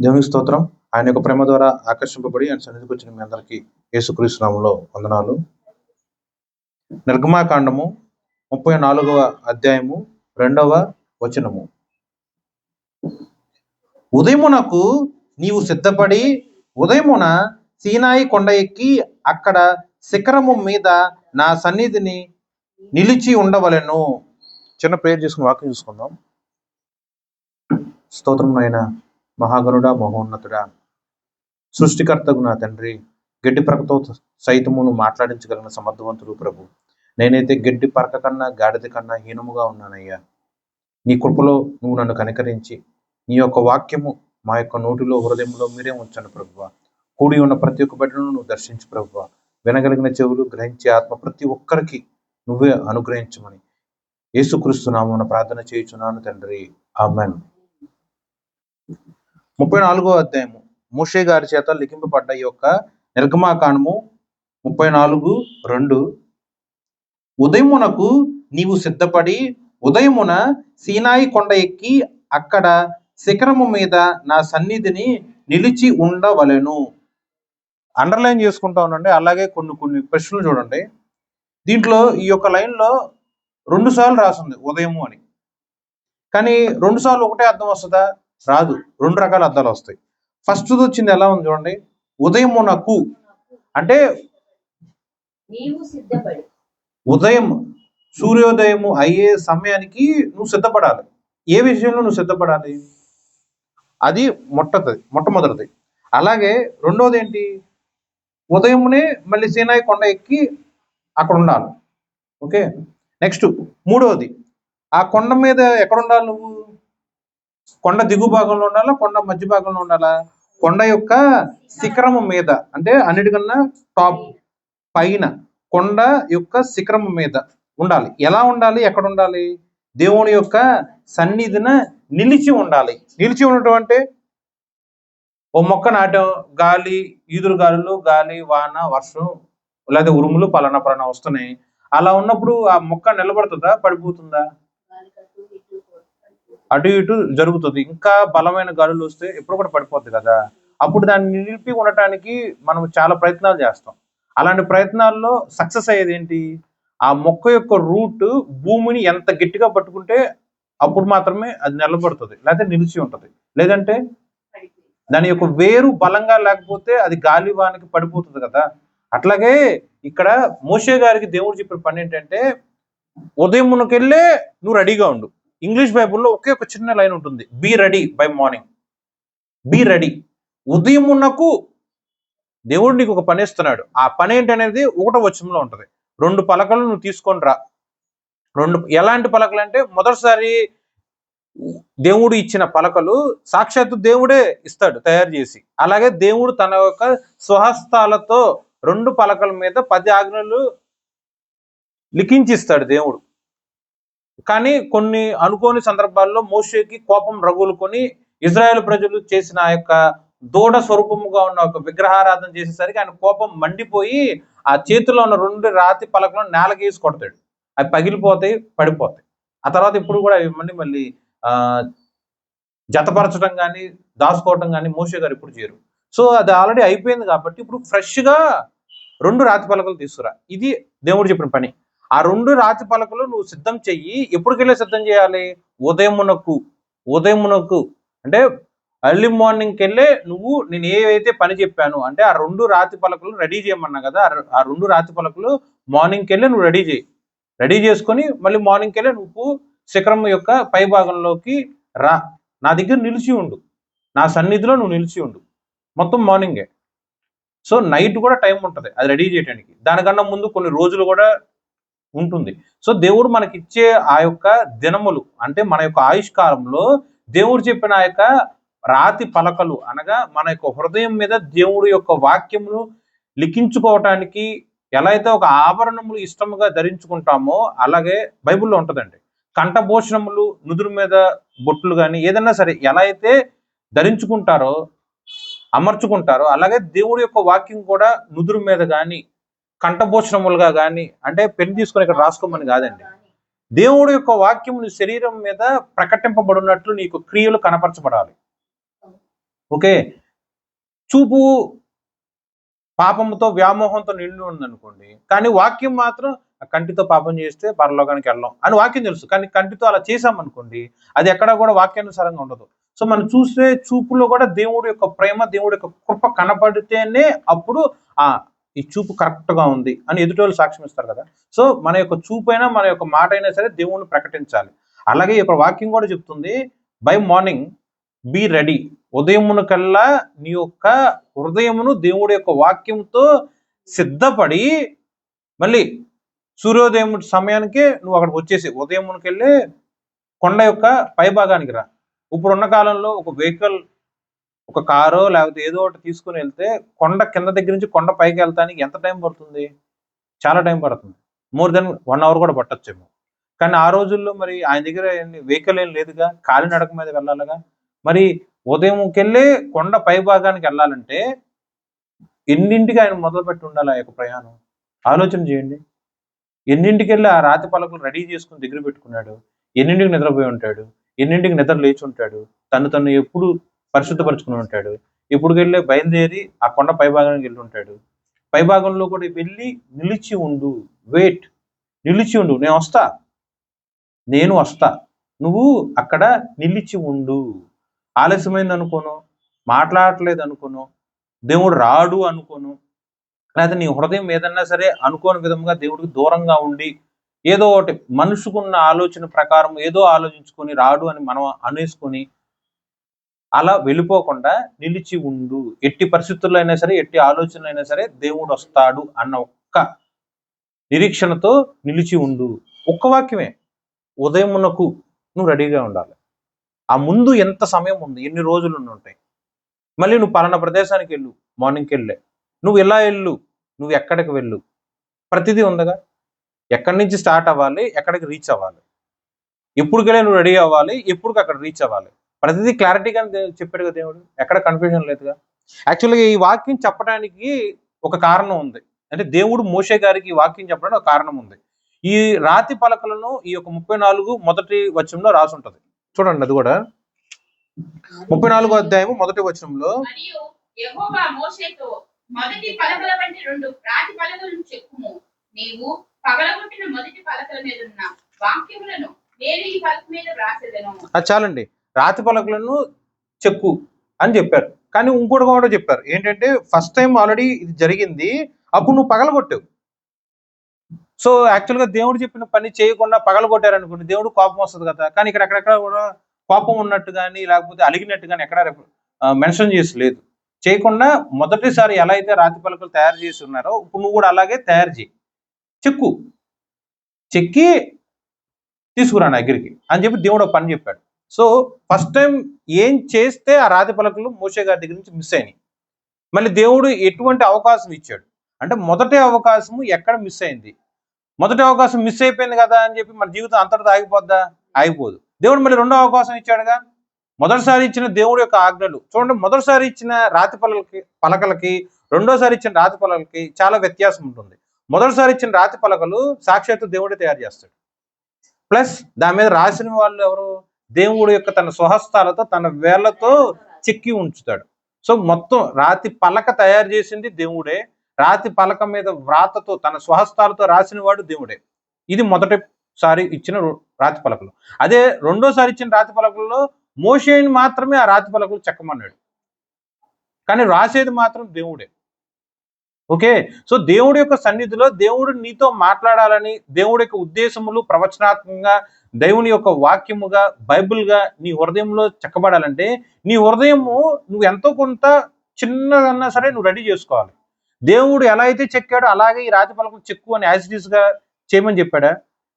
దేవునికి స్తోత్రం. ఆయన యొక్క ప్రేమ ద్వారా ఆకర్షింపబడి ఆయన సన్నిధికి వచ్చిన మీ అందరికీ యేసుక్రీస్తు నామములో వందనాలు. నిర్గమాకాండము 34వ అధ్యాయము 2వ వచనము. ఉదయమునకు నీవు సిద్ధపడి ఉదయమున సీనాయి కొండ ఎక్కి అక్కడ శిఖరము మీద నా సన్నిధిని నిలిచి ఉండవలెను. చిన్న ప్రేయర్ చేసుకుని వాక్యం చూసుకుందాం. స్తోత్రం నాయన, మహాగణుడా, మహోన్నతుడా, సృష్టికర్తకు నా తండ్రి, గడ్డి పరకతో సైతమును మాట్లాడించగలిగిన సమర్థవంతుడు ప్రభు. నేనైతే గడ్డి పరక కన్నా గాడిద కన్నా హీనముగా ఉన్నానయ్యా. నీ కృపలో నువ్వు నన్ను కనికరించి నీ యొక్క వాక్యము మా యొక్క నోటిలో హృదయంలో మీరే ఉంచండి ప్రభువ. కూడి ఉన్న ప్రతి ఒక్క బిడ్డను నువ్వు దర్శించు ప్రభువ. వినగలిగిన చెవులు గ్రహించే ఆత్మ ప్రతి ఒక్కరికి నువ్వే అనుగ్రహించమని యేసుక్రీస్తు నామమున ప్రార్థన చేయుచున్నాను తండ్రి, ఆమేన్. 34వ అధ్యాయము మోషే గారి చేత లిఖింపబడ్డ ఈ యొక్క నిర్గమాకాండము 34:2. ఉదయమునకు నీవు సిద్ధపడి ఉదయమున సీనాయి కొండ ఎక్కి అక్కడ శిఖరము మీద నా సన్నిధిని నిలిచి ఉండవలెను. అండర్లైన్ చేసుకుంటా ఉండండి. అలాగే కొన్ని ప్రశ్నలు చూడండి. దీంట్లో ఈ యొక్క లైన్లో 2 సార్లు రాసింది ఉదయము అని. కానీ 2 సార్లు ఒకటే అర్థం వస్తుందా? రాదు. 2 రకాల అర్థాలు వస్తాయి. ఫస్ట్ వచ్చింది ఎలా ఉంది చూడండి. ఉదయమునకు అంటే ఉదయం సూర్యోదయము అయ్యే సమయానికి నువ్వు సిద్ధపడాలి. ఏ విషయంలో నువ్వు సిద్ధపడాలి? అది మొట్టమొదటిది. అలాగే రెండోది ఏంటి? ఉదయమునే మళ్ళీ సీనాయి కొండ ఎక్కి అక్కడ ఉండాలి. ఓకే. నెక్స్ట్ మూడవది, ఆ కొండ మీద ఎక్కడ ఉండాలి నువ్వు? కొండ దిగు భాగంలో ఉండాలా, కొండ మధ్య భాగంలో ఉండాలా? కొండ యొక్క శిఖరము మీద, అంటే అన్నిటికన్నా టాప్ పైన కొండ యొక్క శిఖరము మీద ఉండాలి. ఎలా ఉండాలి? ఎక్కడ ఉండాలి? దేవుని యొక్క సన్నిధిన నిలిచి ఉండాలి. నిలిచి ఉండటం అంటే ఓ మొక్క నాటం, గాలి, ఈదురు గాలులు, గాలి, వాన, వర్షం లేదా ఉరుములు పలానా వస్తున్నాయి. అలా ఉన్నప్పుడు ఆ మొక్క నిలబడుతుందా, పడిపోతుందా? అటు ఇటు జరుగుతుంది. ఇంకా బలమైన గాలులు వస్తే ఎప్పుడు కూడా పడిపోతుంది కదా. అప్పుడు దాన్ని నిలిపి ఉండటానికి మనం చాలా ప్రయత్నాలు చేస్తాం. అలాంటి ప్రయత్నాల్లో సక్సెస్ అయ్యేది ఏంటి? ఆ మొక్క యొక్క రూట్ భూమిని ఎంత గట్టిగా పట్టుకుంటే అప్పుడు మాత్రమే అది నిలబడుతుంది, లేకపోతే నిలిచి ఉంటుంది. లేదంటే దాని యొక్క వేరు బలంగా లేకపోతే అది గాలివానికి పడిపోతుంది కదా. అట్లాగే ఇక్కడ మోషే గారికి దేవుడు చెప్పిన పని ఏంటంటే, ఉదయమునకెళ్ళే నువ్వు రెడీగా ఉండు. ఇంగ్లీష్ బైబుల్లో ఒకే ఒక చిన్న లైన్ ఉంటుంది, be ready by morning. Be ready. ఉదయమునకు దేవుడు నీకు ఒక పని ఇస్తున్నాడు. ఆ పని ఏంటనేది 1వ వచనంలో ఉంటుంది. 2 పలకలు నువ్వు తీసుకొని రా. ఎలాంటి పలకలు అంటే, మొదటిసారి దేవుడు ఇచ్చిన పలకలు సాక్షాత్తు దేవుడే ఇస్తాడు తయారు చేసి. అలాగే దేవుడు తన యొక్క స్వహస్తాలతో 2 పలకల మీద 10 ఆజ్ఞలు లిఖించిస్తాడు దేవుడు. కానీ కొన్ని అనుకోని సందర్భాల్లో మోషేకి కోపం రగులుకొని ఇజ్రాయేల్ ప్రజలు చేసిన ఆ యొక్క దూడ స్వరూపముగా ఉన్న ఒక విగ్రహారాధన చేసేసరికి ఆయన కోపం మండిపోయి ఆ చేతిలో ఉన్న 2 రాతి పలకలను నేలకేసి కొడతాడు. అవి పగిలిపోతాయి, పడిపోతాయి. ఆ తర్వాత ఇప్పుడు కూడా మళ్ళీ జతపరచడం కానీ దాచుకోవటం కానీ మోషే గారు ఇప్పుడు చేయరు. సో అది ఆల్రెడీ అయిపోయింది కాబట్టి ఇప్పుడు ఫ్రెష్గా 2 రాతి పలకలు తీసుకురా. ఇది దేవుడు చెప్పిన పని. ఆ 2 రాతి పలకలు నువ్వు సిద్ధం చెయ్యి. ఎప్పటికెళ్ళి సిద్ధం చేయాలి? ఉదయమునకు అంటే ఎర్లీ మార్నింగ్కి వెళ్ళే నువ్వు నేను ఏవైతే పని చెప్పాను అంటే ఆ 2 రాతి పలకలు రెడీ చేయమన్నా కదా. ఆ 2 రాతి పలకలు మార్నింగ్కి వెళ్ళి నువ్వు రెడీ చేసుకొని మళ్ళీ మార్నింగ్కి వెళ్ళి నువ్వు శిఖరం యొక్క పై భాగంలోకి రా. నా దగ్గర నిలిచి ఉండు, నా సన్నిధిలో నువ్వు నిలిచి ఉండు. మొత్తం మార్నింగే. సో నైట్ కూడా టైం ఉంటుంది అది రెడీ చేయడానికి. దానికన్నా ముందు కొన్ని రోజులు కూడా ఉంటుంది. సో దేవుడు మనకిచ్చే ఆ యొక్క దినములు అంటే మన యొక్క ఆయుష్కాలంలో దేవుడు చెప్పిన ఆ యొక్క రాతి పలకలు అనగా మన యొక్క హృదయం మీద దేవుడు యొక్క వాక్యమును లిఖించుకోవటానికి ఎలా అయితే ఒక ఆభరణములు ఇష్టముగా ధరించుకుంటామో అలాగే బైబిల్లో ఉంటుందండి. కంఠభూషణములు, నుదురు మీద బొట్లు కానీ ఏదైనా సరే ఎలా అయితే ధరించుకుంటారో అమర్చుకుంటారో అలాగే దేవుడి యొక్క వాక్యం కూడా నుదురు మీద కానీ కంఠభూషణములుగా కానీ, అంటే పెళ్లి తీసుకొని ఇక్కడ రాసుకోమని కాదండి, దేవుడి యొక్క వాక్యం నీ శరీరం మీద ప్రకటింపబడినట్లు నీకు క్రియలు కనపరచబడాలి. ఓకే, చూపు పాపంతో వ్యామోహంతో నిండి ఉందనుకోండి, కానీ వాక్యం మాత్రం కంటితో పాపం చేస్తే పరలోకానికి వెళ్ళాం అని వాక్యం తెలుసు, కానీ కంటితో అలా చేసామనుకోండి అది ఎక్కడా కూడా వాక్యానుసారంగా ఉండదు. సో మనం చూసే చూపులో కూడా దేవుడి యొక్క ప్రేమ, దేవుడి యొక్క కృప కనపడితేనే అప్పుడు ఈ చూపు కరెక్ట్ గా ఉంది అని ఎదుటోళ్ళు సాక్ష్యం ఇస్తారు కదా. సో మన యొక్క చూపైనా మన యొక్క మాట అయినా సరే దేవుణ్ణి ప్రకటించాలి. అలాగే ఇక్కడ వాక్యం కూడా చెప్తుంది, బై మార్నింగ్ బీ రెడీ. ఉదయమునకల్లా నీ యొక్క హృదయమును దేవుడి యొక్క వాక్యంతో సిద్ధపడి మళ్ళీ సూర్యోదయం సమయానికే నువ్వు అక్కడికి వచ్చేసి ఉదయమునకెళ్ళి కొండ యొక్క పైభాగానికి రా. ఇప్పుడున్న కాలంలో ఒక వెహికల్, ఒక కారో లేకపోతే ఏదో ఒకటి తీసుకుని వెళ్తే కొండ కింద దగ్గర నుంచి కొండ పైకి వెళ్తానికి ఎంత టైం పడుతుంది? చాలా టైం పడుతుంది. మోర్ దెన్ 1 hour కూడా పట్టొచ్చేమో. కానీ ఆ రోజుల్లో మరి ఆయన దగ్గర వెహికల్ ఏం లేదుగా, కాలినడక మీద వెళ్ళాలిగా. మరి ఉదయంకెళ్ళి కొండ పై భాగానికి వెళ్ళాలంటే ఎన్నింటికి ఆయన మొదలుపెట్టి ఉండాలి ఆ యొక్క ప్రయాణం? ఆలోచన చేయండి. ఎన్నింటికి వెళ్ళి ఆ రాతి పలకలు రెడీ చేసుకుని దగ్గర పెట్టుకున్నాడు? ఎన్నింటికి నిద్రపోయి ఉంటాడు? ఎన్నింటికి నిద్ర లేచి ఉంటాడు? తను ఎప్పుడు పరిశుద్ధపరుచుకుని ఉంటాడు? ఎప్పుడుకెళ్ళి బయలుదేరి ఆ కొండ పైభాగానికి వెళ్ళి ఉంటాడు? పైభాగంలో కూడా వెళ్ళి నిలిచి ఉండు, వెయిట్, నిలిచి ఉండు, నేను వస్తా, నువ్వు అక్కడ నిలిచి ఉండు. ఆలస్యమైంది అనుకోను, మాట్లాడట్లేదు అనుకోను, దేవుడు రాడు అనుకోను, లేదా నీ హృదయం ఏదన్నా సరే అనుకోని విధంగా దేవుడికి దూరంగా ఉండి ఏదో ఒకటి మనుషుకున్న ఆలోచన ప్రకారం ఏదో ఆలోచించుకొని రాడు అని మనం అనేసుకొని అలా వెళ్ళిపోకుండా నిలిచి ఉండు. ఎట్టి పరిస్థితుల్లో అయినా సరే, ఎట్టి ఆలోచనలు అయినా సరే దేవుడు వస్తాడు అన్న ఒక్క నిరీక్షణతో నిలిచి ఉండు. ఒక్క వాక్యమే, ఉదయమునకు నువ్వు రెడీగా ఉండాలి. ఆ ముందు ఎంత సమయం ఉంది, ఎన్ని రోజులు ఉంటాయి. మళ్ళీ నువ్వు పలానా ప్రదేశానికి వెళ్ళు, మార్నింగ్కి వెళ్ళే, నువ్వు ఇలా వెళ్ళు, నువ్వు ఎక్కడికి వెళ్ళు, ప్రతిదీ ఉందగా. ఎక్కడి నుంచి స్టార్ట్ అవ్వాలి, ఎక్కడికి రీచ్ అవ్వాలి, ఎప్పుడుకెళ్ళి నువ్వు రెడీ అవ్వాలి, ఎప్పుడు అక్కడ రీచ్ అవ్వాలి, ప్రతిదీ క్లారిటీగా చెప్పాడు కదా దేవుడు. ఎక్కడ కన్ఫ్యూజన్ లేదుగా. యాక్చువల్గా ఈ వాక్యం చెప్పడానికి ఒక కారణం ఉంది. అంటే దేవుడు మోషే గారికి ఈ వాక్యం చెప్పడానికి ఒక కారణం ఉంది. ఈ రాతి పలకలను ఈ యొక్క 34 మొదటి వచనంలో రాసి ఉంటది. చూడండి, అది కూడా 34వ అధ్యాయము మొదటి వచనంలో, యెహోవా మోషేతో మొదటి పలకల వంటి 2 రాతి పలకలను చెక్కుము. నీవు పగలగొట్టిన మొదటి పలకల మీద ఉన్న వాక్యములను నేను ఈ పలక మీద వ్రాసెదను. అది చాలండి. రాతి పలకలను చెక్కు అని చెప్పారు. కానీ ఇంకోటి కూడా చెప్పారు ఏంటంటే, ఫస్ట్ టైం ఆల్రెడీ ఇది జరిగింది, అప్పుడు నువ్వు పగలగొట్టావు. సో యాక్చువల్గా దేవుడు చెప్పిన పని చేయకుండా పగలగొట్టారనుకోండి, దేవుడు కోపం వస్తుంది కదా. కానీ ఇక్కడ ఎక్కడెక్కడ కూడా కోపం ఉన్నట్టు కానీ లేకపోతే అలిగినట్టు కానీ ఎక్కడ మెన్షన్ చేసి లేదు. చేయకుండా మొదటిసారి ఎలా అయితే రాతి పలకలు తయారు చేసి ఉన్నారో ఇప్పుడు నువ్వు కూడా అలాగే తయారు చేయి, చెక్కి తీసుకురా నా దగ్గరికి అని చెప్పి దేవుడు పని చెప్పాడు. సో ఫస్ట్ టైం ఏం చేస్తే ఆ రాతి పలకలు మోషే గారి దగ్గర నుంచి మిస్ అయినాయి. మళ్ళీ దేవుడు ఎటువంటి అవకాశం ఇచ్చాడు అంటే, మొదటి అవకాశం ఎక్కడ మిస్ అయింది, మొదటి అవకాశం మిస్ అయిపోయింది కదా అని చెప్పి మన జీవితం అంతటితో ఆగిపోద్దా? ఆగిపోదు. దేవుడు మళ్ళీ రెండో అవకాశం ఇచ్చాడుగా. మొదటిసారి ఇచ్చిన దేవుడి యొక్క ఆజ్ఞలు చూడండి, మొదటిసారి ఇచ్చిన రాతి పలకలకి రెండోసారి ఇచ్చిన రాతి పలకలకి చాలా వ్యత్యాసం ఉంటుంది. మొదటిసారి ఇచ్చిన రాతి పలకలు సాక్షాత్తు దేవుడే తయారు చేస్తాడు. ప్లస్ దాని మీద రాసిన వాళ్ళు ఎవరు? దేవుడు యొక్క తన స్వహస్తాలతో తన వేళ్లతో చెక్కి ఉంచుతాడు. సో మొత్తం రాతి పలక తయారు చేసింది దేవుడే, రాతి పలక మీద వ్రాతతో తన స్వహస్తాలతో రాసిన వాడు దేవుడే. ఇది మొదటిసారి ఇచ్చిన రాతి పలకలు. అదే రెండోసారి ఇచ్చిన రాతి పలకల్లో మోషేని మాత్రమే ఆ రాతి పలకలు చెక్కమన్నాడు, కానీ రాసేది మాత్రం దేవుడే. ఓకే, సో దేవుడి యొక్క సన్నిధిలో దేవుడు నీతో మాట్లాడాలని, దేవుడి యొక్క ఉద్దేశములు ప్రవచనాత్మకంగా దేవుని యొక్క వాక్యముగా బైబిల్గా నీ హృదయంలో చెక్కబడాలంటే నీ హృదయము నువ్వు ఎంతో కొంత చిన్నదన్నా సరే నువ్వు రెడీ చేసుకోవాలి. దేవుడు ఎలా అయితే చెక్కాడో అలాగే ఈ రాతి పలకలు చెక్కు అని యాజ్ ఇట్ ఈస్ గా చేయమని చెప్పాడా?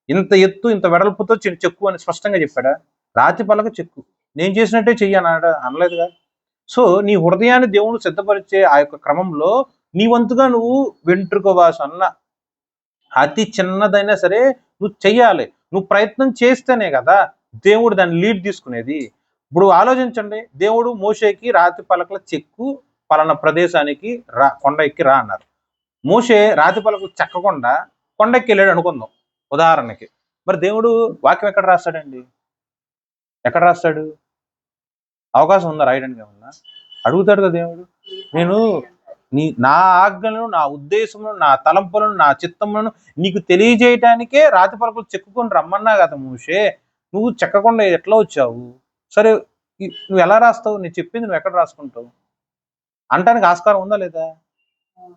ఇంత ఎత్తు ఇంత వెడల్పుతో చెక్కు అని స్పష్టంగా చెప్పాడా? రాతి పలక చెక్కు, నేను చేసినట్టే చెయ్యన్నాడా? అనలేదుగా. సో నీ హృదయాన్ని దేవుడు సిద్ధపరిచే ఆ యొక్క క్రమంలో నీ వంతుగా నువ్వు వెంట్రుక వాసన అతి చిన్నదైనా సరే నువ్వు చెయ్యాలి. నువ్వు ప్రయత్నం చేస్తేనే కదా దేవుడు దాన్ని లీడ్ తీసుకునేది. ఇప్పుడు ఆలోచించండి, దేవుడు మోషేకి రాతి పలకల చెక్కు పలానా ప్రదేశానికి రా, కొండ ఎక్కి రా అన్నారు. మోషే రాతి పలకలు చెక్కకుండా కొండ ఎక్కి వెళ్ళాడు అనుకుందాం ఉదాహరణకి. మరి దేవుడు వాక్యం ఎక్కడ రాస్తాడండి? ఎక్కడ రాస్తాడు? అవకాశం ఉందా రాయడానికి? ఏమన్నా అడుగుతాడు కదా దేవుడు. నేను నా ఆజ్ఞలను, నా ఉద్దేశములను, నా తలంపులను, నా చిత్తములను నీకు తెలియజేయటానికే రాతి పలకలు చెక్కుకొని రమ్మన్నా కదా మోషే. నువ్వు చెక్కకుండా ఎట్లా వచ్చావు? సరే నువ్వు ఎలా రాస్తావు? నేను చెప్పింది నువ్వు ఎక్కడ రాసుకుంటావు అంటానికి ఆస్కారం ఉందా లేదా?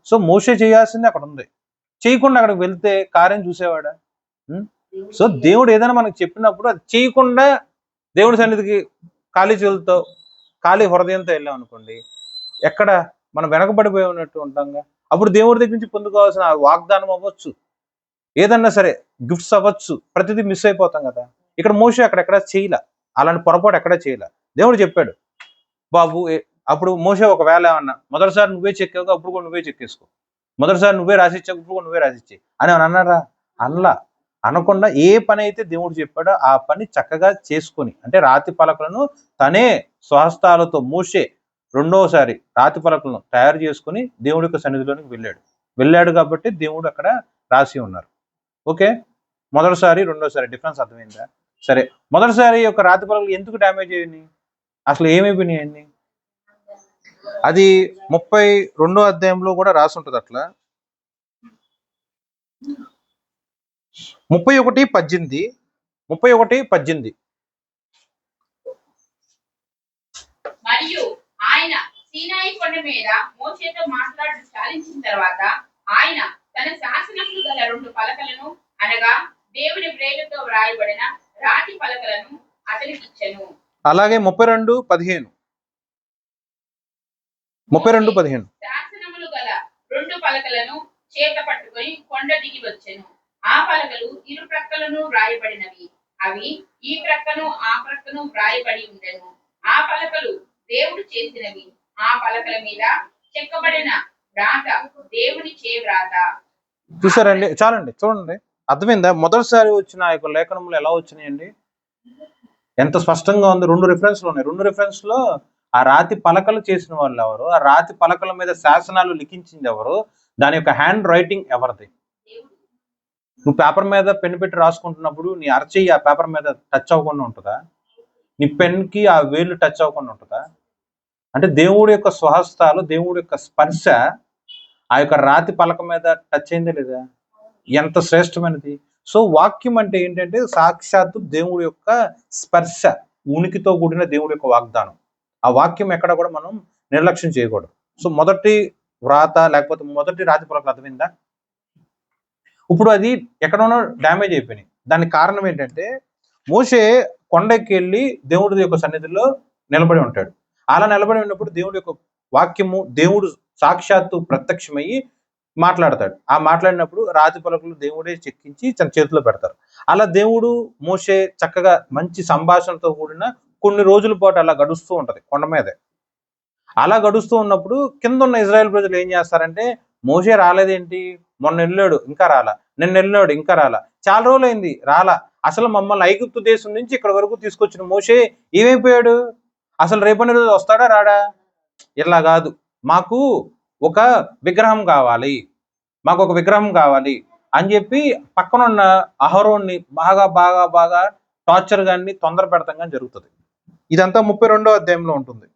సో మోషే చేయాల్సింది అక్కడ ఉంది. చేయకుండా అక్కడికి వెళ్తే కార్యం చూసేవాడా? సో దేవుడు ఏదైనా మనకు చెప్పినప్పుడు అది చేయకుండా దేవుడి సన్నిధికి ఖాళీ చేతులతో, ఖాళీ హృదయంతో వెళ్ళాం అనుకోండి, ఎక్కడ మనం వెనకబడిపోయి ఉన్నట్టు ఉంటాంగా. అప్పుడు దేవుడి దగ్గర నుంచి పొందుకోవాల్సిన వాగ్దానం అవ్వచ్చు, ఏదన్నా సరే గిఫ్ట్స్ అవ్వచ్చు, ప్రతిదీ మిస్ అయిపోతాం కదా. ఇక్కడ మోషే అక్కడెక్కడ చేయలే, అలాంటి పొరపాటు ఎక్కడా చేయలే. దేవుడు చెప్పాడు బాబు. అప్పుడు మోషే ఒకవేళ ఏమన్నా మొదటిసారి నువ్వే చెక్కావు, అప్పుడు కూడా నువ్వే చెక్కేసుకో, మొదటిసారి నువ్వే రాసిచ్చావు, ఇప్పుడు కూడా నువ్వే రాసిచ్చాయి అని అన్నారా? అనలా. అనకుండా ఏ పని అయితే దేవుడు చెప్పాడో ఆ పని చక్కగా చేసుకొని, అంటే రాతి పలకలను తనే స్వహస్తాలతో మోషే రెండోసారి రాతి పలకలను తయారు చేసుకుని దేవుడి యొక్క సన్నిధిలోనికి వెళ్ళాడు కాబట్టి దేవుడు అక్కడ రాసి ఉన్నారు. ఓకే, మొదటిసారి రెండోసారి డిఫరెన్స్ అర్థమైందా? సరే, మొదటిసారి యొక్క రాతి పలకలు ఎందుకు డ్యామేజ్ అయ్యాయి? అసలు ఏమైపోయినాయి? అది 32వ అధ్యాయంలో కూడా రాసి ఉంటుంది అట్లా. 31:18 మరియు ఆయన సీనాయి కొండ మీద మోషేతో మాట్లాడి చాలించిన తర్వాత ఆయన తన శాసనములు గల 2 పలకలను, అనగా దేవుని వ్రేలితో వ్రాయబడిన రాతి పలకలను అతనికి ఇచ్చెను. అలాగే 32:15 శాసనములు గల 2 పలకలను చేత పట్టుకొని కొండ దిగి వచ్చెను. ఆ పలకలు ఇరు ప్రక్కలను వ్రాయబడినవి, అవి ఈ ప్రక్కను ఆ ప్రక్కను వ్రాయబడి ఉండెను. ఆ పలకలు దేవుడు చేసినవి, ఆ పలకల మీద చెక్కబడిన వ్రాత దేవుని చే వ్రాత. చూసారండి? చాలండి, చూడండి, అర్థమైందా? మొదటిసారి వచ్చిన ఆ యొక్క లేఖనములు ఎలా వచ్చినాయండి? ఎంత స్పష్టంగా ఉంది. 2 రిఫరెన్స్లు ఉన్నాయి. 2 రిఫరెన్స్లో ఆ రాతి పలకలు చేసిన వాళ్ళు ఎవరు, ఆ రాతి పలకల మీద శాసనాలు లిఖించింది ఎవరు, దాని యొక్క హ్యాండ్ రైటింగ్ ఎవరిది? నువ్వు పేపర్ మీద పెన్ పెట్టి రాసుకుంటున్నప్పుడు నీ అరచేయి ఆ పేపర్ మీద టచ్ అవ్వకుండా ఉంటుందా? నీ పెన్కి ఆ వేళ్ళు టచ్ అవ్వకుండా ఉంటుందా? అంటే దేవుడి యొక్క స్వహస్తాలు, దేవుడి యొక్క స్పర్శ ఆ యొక్క రాతి పలక మీద టచ్ అయిందా లేదా? ఎంత శ్రేష్టమైనది. సో వాక్యం అంటే ఏంటంటే సాక్షాత్తు దేవుడి యొక్క స్పర్శ, ఉనికితో కూడిన దేవుడి యొక్క వాగ్దానం. ఆ వాక్యం ఎక్కడ కూడా మనం నిర్లక్ష్యం చేయకూడదు. సో మొదటి వ్రాత లేకపోతే మొదటి రాతి పలకలు అర్థమైందా? ఇప్పుడు అది ఎక్కడోనో డ్యామేజ్ అయిపోయినాయి. దానికి కారణం ఏంటంటే మోషే కొండకి వెళ్ళి దేవుడి యొక్క సన్నిధిలో నిలబడి ఉంటాడు. అలా నిలబడి ఉన్నప్పుడు దేవుడి యొక్క వాక్యము, దేవుడు సాక్షాత్తు ప్రత్యక్షమయ్యి మాట్లాడతాడు. ఆ మాట్లాడినప్పుడు రాతి పలకలు దేవుడే చెక్కించి తన చేతిలో పెడతారు. అలా దేవుడు మోషే చక్కగా మంచి సంభాషణతో కూడిన కొన్ని రోజుల పాటు అలా గడుస్తూ ఉంటది కొండ మీదే. అలా గడుస్తూ ఉన్నప్పుడు కింద ఉన్న ఇజ్రాయెల్ ప్రజలు ఏం చేస్తారంటే, మోషే రాలేదేంటి, మొన్న వెళ్ళాడు ఇంకా రాలా, నిన్న వెళ్ళాడు ఇంకా రాలా, చాలా రోజులైంది రాలా, అసలు మమ్మల్ని ఐగుప్తు దేశం నుంచి ఇక్కడ వరకు తీసుకొచ్చిన మోషే ఏమైపోయాడు, అసలు రేపటి రోజు వస్తాడా రాడా? ఇలా కాదు, మాకు ఒక విగ్రహం కావాలి, మాకు ఒక విగ్రహం కావాలి అని చెప్పి పక్కనున్న అహరోన్ని బాగా బాగా బాగా టార్చర్ గాని తొందర పెడతాం కానీ జరుగుతుంది. ఇదంతా 32వ అధ్యాయంలో ఉంటుంది.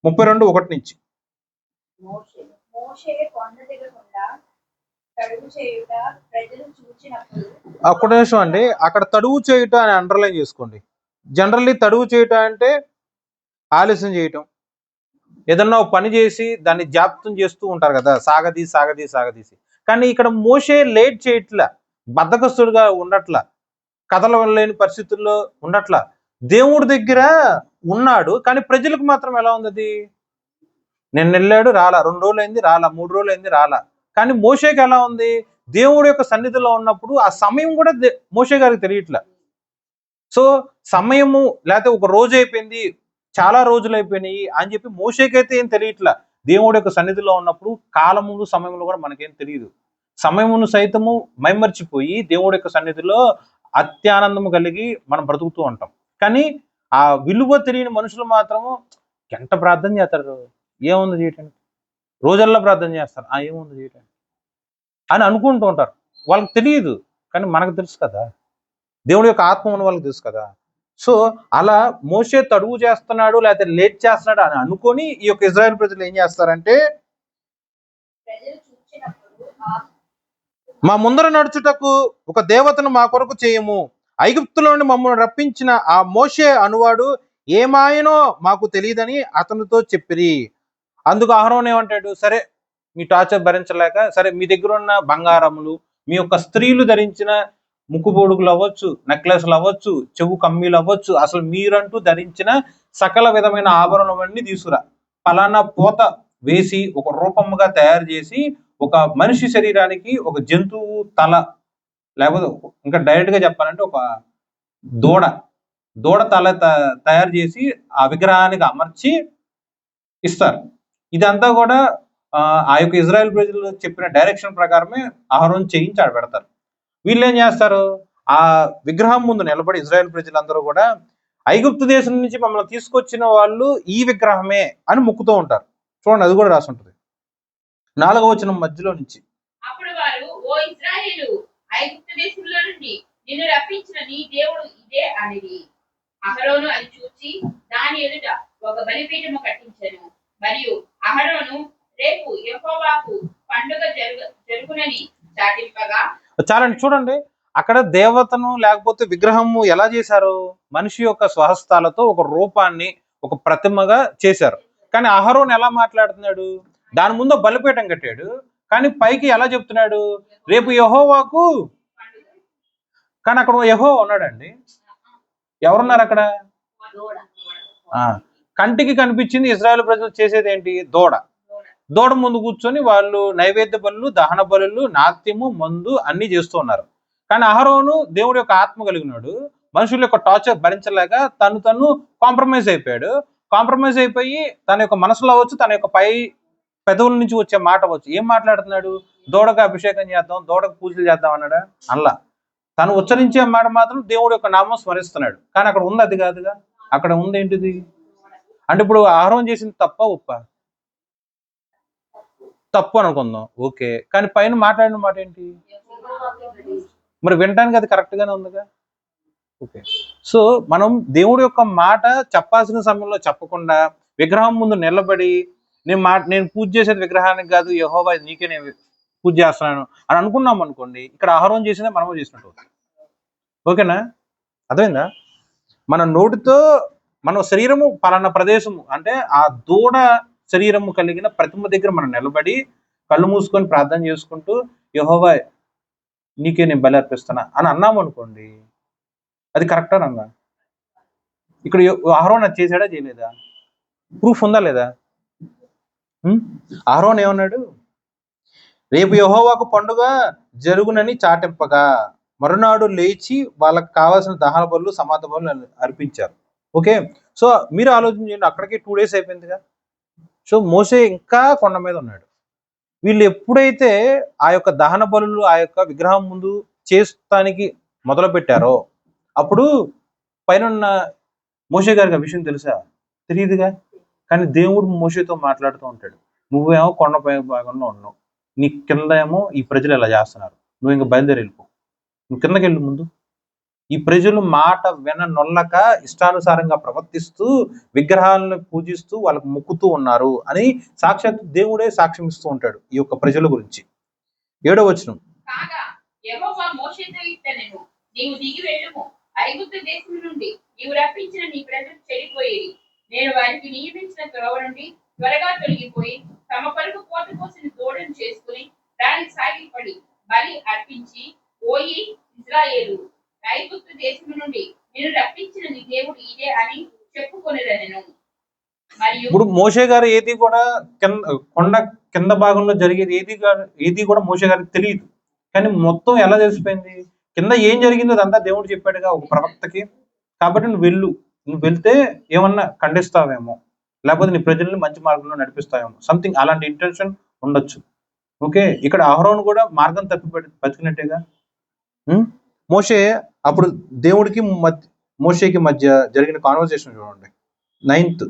32:1 నుంచి. ఒక్క నిమిషం అండి, అక్కడ తడువు చేయుట అని అండర్లైన్ చేసుకోండి. జనరల్లీ తడువు చేయుట అంటే ఆలస్యం చేయటం, ఏదన్నా పని చేసి దాన్ని జాప్తం చేస్తూ ఉంటారు కదా, సాగదీసి. కానీ ఇక్కడ మోషే లేట్ చేయట్లా, బద్ధకస్తుడుగా ఉండట్లా, కదలలేని పరిస్థితుల్లో ఉండట్లా, దేవుడి దగ్గర ఉన్నాడు. కానీ ప్రజలకు మాత్రం ఎలా ఉంది అది, నిన్న వెళ్ళాడు రాలా, 2 రోజులు అయింది రాలా, 3 రోజులు అయింది రాలా. కానీ మోషేకి ఎలా ఉంది, దేవుడి యొక్క సన్నిధిలో ఉన్నప్పుడు ఆ సమయం కూడా మోషే గారికి తెలియట్లా. సో సమయము లేకపోతే ఒక రోజు అయిపోయింది, చాలా రోజులు అయిపోయినాయి అని చెప్పి మోషేకైతే ఏం తెలియట్లా. దేవుడి యొక్క సన్నిధిలో ఉన్నప్పుడు కాలము సమయంలో కూడా మనకేం తెలియదు. సమయమును సైతము మైమర్చిపోయి దేవుడి యొక్క సన్నిధిలో అత్యానందము కలిగి మనం బ్రతుకుతూ ఉంటాం. కానీ ఆ విలువ తెలియని మనుషులు మాత్రము ఎంత ప్రార్థన చేస్తారు, ఏముంది చేయటానికి, రోజల్లా ప్రార్థన చేస్తారు, ఏముంది చేయటానికి అని అనుకుంటూ ఉంటారు. వాళ్ళకి తెలియదు, కానీ మనకు తెలుసు కదా, దేవుడి యొక్క ఆత్మ ఉన్న వాళ్ళకి తెలుసు కదా. సో అలా మోషే తడువు చేస్తున్నాడు లేకపోతే లేట్ చేస్తున్నాడు అని అనుకొని ఈ యొక్క ఇజ్రాయెల్ ప్రజలు ఏం చేస్తారంటే, ప్రజలు చూచినప్పుడు మా ముందర నడుచుటకు ఒక దేవతను మా కొరకు చేయము, ఐగుప్తులోని మమ్మల్ని రప్పించిన ఆ మోషే అనువాడు ఏమాయనో మాకు తెలియదని అతనితో చెప్పిరి. అందుకు అహరోన్ ఏమంటాడు, సరే మీ టార్చర్ భరించలేక, సరే మీ దగ్గర ఉన్న బంగారములు, మీ యొక్క స్త్రీలు ధరించిన ముక్కుబొడుగులు అవ్వచ్చు, నెక్లెస్లు అవ్వచ్చు, చెవు కమ్మీలు అవ్వచ్చు, అసలు మీరంటూ ధరించిన సకల విధమైన ఆభరణాలన్నీ తీసుకురా, ఫలానా పోత వేసి ఒక రూపముగా తయారు చేసి ఒక మనిషి శరీరానికి ఒక జంతువు తల, లేకపోతే ఇంకా డైరెక్ట్ గా చెప్పాలంటే ఒక దూడ తల తయారు చేసి ఆ విగ్రహానికి అమర్చి ఇస్తారు. ఇదంతా కూడా ఆ యొక్క ఇజ్రాయెల్ ప్రజలు చెప్పిన డైరెక్షన్ ప్రకారమే అహరోన్ చేయించి ఆడ పెడతారు. వీళ్ళు ఏం చేస్తారు, ఆ విగ్రహం ముందు నిలబడి ఇజ్రాయెల్ ప్రజలందరూ కూడా ఐగుప్తు దేశం నుంచి మమ్మల్ని తీసుకొచ్చిన వాళ్ళు ఈ విగ్రహమే అని మొక్కుతూ ఉంటారు. చూడండి, అది కూడా రాసి ఉంటుంది 4వ వచనం మధ్యలో నుంచి. అప్పుడు వారు, ఓ ఇశ్రాయేలు, ఐగుప్తు దేశంలో నుండి నిన్ను రప్పించిన నీ దేవుడు ఇదే అనేది. అహరోను అది చూచి దాని ఎదుట ఒక బలిపీఠము కట్టించెను. మరియు అహరోను రేపు యెహోవాకు పండుగ జరుగునని చాటింపగా. చాలండి, చూడండి అక్కడ దేవతను లేకపోతే విగ్రహము ఎలా చేశారు, మనిషి యొక్క స్వహస్తాలతో ఒక రూపాన్ని ఒక ప్రతిమగా చేశారు. కానీ అహరోన్ ఎలా మాట్లాడుతున్నాడు, దాని ముందు బలిపీఠం కట్టాడు, కానీ పైకి ఎలా చెప్తున్నాడు, రేపు యెహోవాకు. కానీ అక్కడ యెహోవా ఉన్నాడండి, ఎవరున్నారు అక్కడ, కంటికి కనిపించింది ఇజ్రాయెల్ ప్రజలు చేసేది ఏంటి, దూడ ముందు కూర్చొని వాళ్ళు నైవేద్య బలులు, దహన బలులు, నాట్యము, మందు అన్ని చేస్తూ ఉన్నారు. కానీ అహరోను దేవుడి యొక్క ఆత్మ కలిగినాడు, మనుషుల యొక్క టార్చర్ భరించలేక తను కాంప్రమైజ్ అయిపోయాడు. కాంప్రమైజ్ అయిపోయి తన యొక్క మనసులో అవ్వచ్చు, తన యొక్క పై పెదవుల నుంచి వచ్చే మాట అవ్వచ్చు, ఏం మాట్లాడుతున్నాడు, దూడకు అభిషేకం చేద్దాం, దూడకు పూజలు చేద్దాం అన్నాడా, అల్లా తను ఉచ్చరించే మాట మాత్రం దేవుడి యొక్క నామం స్మరిస్తున్నాడు. కానీ అక్కడ ఉంది అది కాదుగా, అక్కడ ఉంది ఏంటిది అంటే, ఇప్పుడు అహరోన్ చేసింది తప్ప ఒప్ప, తప్పు అనుకుందాం, ఓకే. కానీ పైన మాట్లాడిన మాట ఏంటి, మరి వినడానికి అది కరెక్ట్ గానే ఉందిగా, ఓకే. సో మనం దేవుడి యొక్క మాట చెప్పాల్సిన సమయంలో చెప్పకుండా విగ్రహం ముందు నిలబడి నేను పూజ చేసేది విగ్రహానికి కాదు, యెహోవా నీకే నేను పూజ చేస్తున్నాను అని అనుకున్నాం అనుకోండి, ఇక్కడ అహరోన్ చేసినా మనము చేసినట్టు, ఓకేనా, అర్థమైందా. మన నోటితో మన శరీరము పలానా ప్రదేశము అంటే ఆ దూడ శరీరము కలిగిన ప్రతిమ దగ్గర మనం నిలబడి కళ్ళు మూసుకొని ప్రార్థన చేసుకుంటూ యెహోవా నీకే నేను బలి అర్పిస్తున్నా అని అన్నాము అనుకోండి, అది కరెక్టా అన్నా. ఇక్కడ అహరోన్ అది చేశాడా చేయలేదా, ప్రూఫ్ ఉందా లేదా. అహరోన్ ఏమన్నాడు, రేపు యెహోవాకు పండుగ జరుగునని చాటింపగా మరునాడు లేచి వాళ్ళకి కావాల్సిన దహన బలులు, సమాధ బలులు అర్పించారు. ఓకే, సో మీరు ఆలోచన చేయండి, అక్కడికి 2 days అయిపోయిందిగా. సో మోసే ఇంకా కొండ మీద ఉన్నాడు. వీళ్ళు ఎప్పుడైతే ఆ యొక్క దహన బలులు ఆ యొక్క విగ్రహం ముందు చేస్తానికి మొదలు పెట్టారో అప్పుడు పైన మోసే గారికి ఆ విషయం తెలుసా, తెలియదుగా. కానీ దేవుడు మోసేతో మాట్లాడుతూ ఉంటాడు, నువ్వేమో కొండపై భాగంలో ఉన్నావు, నీ కింద ఏమో ఈ ప్రజలు ఎలా చేస్తున్నారు, నువ్వు ఇంకా బయలుదేరి వెళ్ళిపో, నువ్వు కిందకి వెళ్ళు ముందు. ఈ ప్రజలు మాట విననొల్లక ఇష్టానుసారంగా ప్రవర్తిస్తూ విగ్రహాలను పూజిస్తూ వాళ్ళకు మొక్కుతూ ఉన్నారు అని సాక్షాత్ దేవుడే సాక్ష్యం ఇస్తూ ఉంటాడు ఈ యొక్క ప్రజల గురించి. 7వ వచనం, కాగా యెహోవా మోషేతో ఇట్లనెను, నీవు దిగి వెళ్ళుము, ఐగుప్తు దేశం నుండి నీవు రప్పించిన నీ ప్రజలు చెడిపోయేది, నేను వారికి నియమించిన త్రోవ నుండి త్వరగా తొలగిపోయి తమ కొరకు కోత కోసిన దూడను చేసుకుని దానికి సాగిపడి బలి అర్పించి, ఓయి ఇశ్రాయేలు, ఐగుప్తు దేశం నుండి నేను రప్పించిన నీ దేవుడు ఇదే అని చెప్పుకొనిరనెను. మరియు ఇప్పుడు మోషే గారు ఏది కూడా కొండ కింద భాగంలో జరిగేది ఏది కూడా మోషే గారికి తెలియదు. కానీ మొత్తం ఎలా తెలిసిపోయింది, కింద ఏం జరిగిందో అదంతా దేవుడు చెప్పాడుగా ఒక ప్రవక్తకి. కాబట్టి నువ్వు వెళ్తే ఏమన్నా ఖండిస్తావేమో, లేకపోతే నీ ప్రజల్ని మంచి మార్గంలో నడిపిస్తావేమో, సంథింగ్ అలాంటి ఇంటెన్షన్ ఉండొచ్చు. ఓకే, ఇక్కడ అహరోను కూడా మార్గం తప్పి బతికినట్టేగా. మోషే అప్పుడు దేవుడికి మోషేకి మధ్య జరిగిన కాన్వర్సేషన్ చూడండి 9th.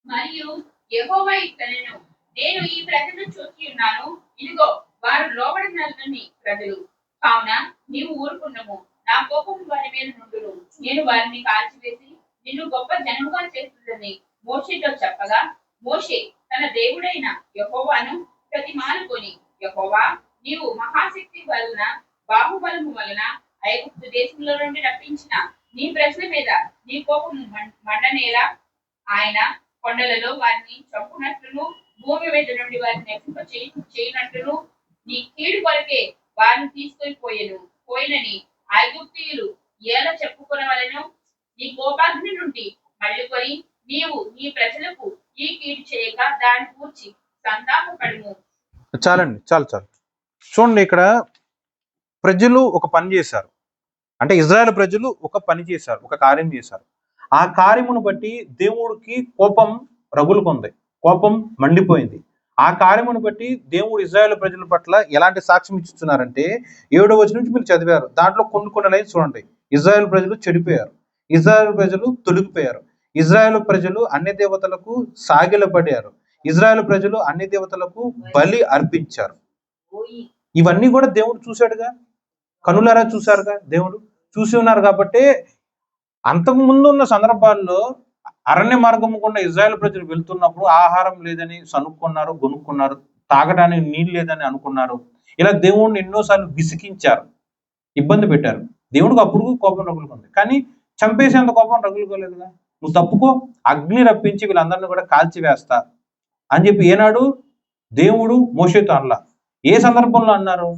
మరియు యెహోవా ఇట్లనెను, నేను ఈ ప్రజలను చూచి ఉన్నాను, ఇదిగో వారు లోబడినని ప్రజలు, కావున నీవు ఊరుకున్నాము, నా కోపం వారి మీద నుండును, నేను వారిని కాల్చివేసి నిన్ను గొప్ప జనముగా చేస్తుందని మోషేతో చెప్పగా, మోషే తన దేవుడైన యెహోవాను ప్రతిమానుకొని, యెహోవా, నీవు మహాశక్తి వలన బాహుబలము వలన ఐగుప్తు దేశంలో నుండి రప్పించిన నీ ప్రజల మీద నీ కోపం మండనేలా, ఆయన కొండలలో వారిని చంపునట్లును భూమి మీద నుండి వారిని నశింప చేయనట్లును నీ కీడు కొరకే వారిని తీసుకొని పోయినని ఐగుప్తీయులు ఎలా చెప్పుకునవలెను. నీ కోపాగ్ని నుండి మళ్ళుకొని నీవు నీ ప్రజలకు ఈ కీడు చేయక దాన్ని కూర్చి సంతాపపడుము. చాలండి, చాలు చాలు. చూడండి, ఇక్కడ ప్రజలు ఒక పని చేశారు, అంటే ఇజ్రాయెల్ ప్రజలు ఒక పని చేశారు, ఒక కార్యం చేశారు. ఆ కార్యమును బట్టి దేవుడికి కోపం రగులుకుంది, కోపం మండిపోయింది. ఆ కార్యమును బట్టి దేవుడు ఇజ్రాయెల్ ప్రజల పట్ల ఎలాంటి సాక్ష్యం ఇస్తున్నారంటే 7వ వచనం నుంచి మీరు చదివారు. దాంట్లో కొన్ని లైన్స్ చూడండి. ఇజ్రాయెల్ ప్రజలు చెడిపోయారు, ఇజ్రాయెల్ ప్రజలు తొలగిపోయారు, ఇజ్రాయెల్ ప్రజలు అన్య దేవతలకు సాగిలపడారు, ఇజ్రాయెల్ ప్రజలు అన్య దేవతలకు బలి అర్పించారు. ఇవన్నీ కూడా దేవుడు చూశాడుగా, కనులారా చూశారుగా, దేవుడు చూసి ఉన్నారు. కాబట్టి అంతకు ముందు ఉన్న సందర్భాల్లో అరణ్య మార్గము గుండా ఇజ్రాయెల్ ప్రజలు వెళ్తున్నప్పుడు ఆహారం లేదని సనుక్కున్నారు, గొనుక్కున్నారు, తాగడానికి నీళ్ళు లేదని అనుకున్నారు. ఇలా దేవుడిని ఎన్నోసార్లు విసికించారు, ఇబ్బంది పెట్టారు. దేవుడికి అప్పుడు కోపం రగులుకుంది, కానీ చంపేసేంత కోపం రగులుకోలేదుగా. నువ్వు తప్పుకో, అగ్ని రప్పించి వీళ్ళందరినీ కూడా కాల్చివేస్తా అని చెప్పి ఏనాడు దేవుడు మోషేతో అనలా. ఏ సందర్భంలో అన్నారు?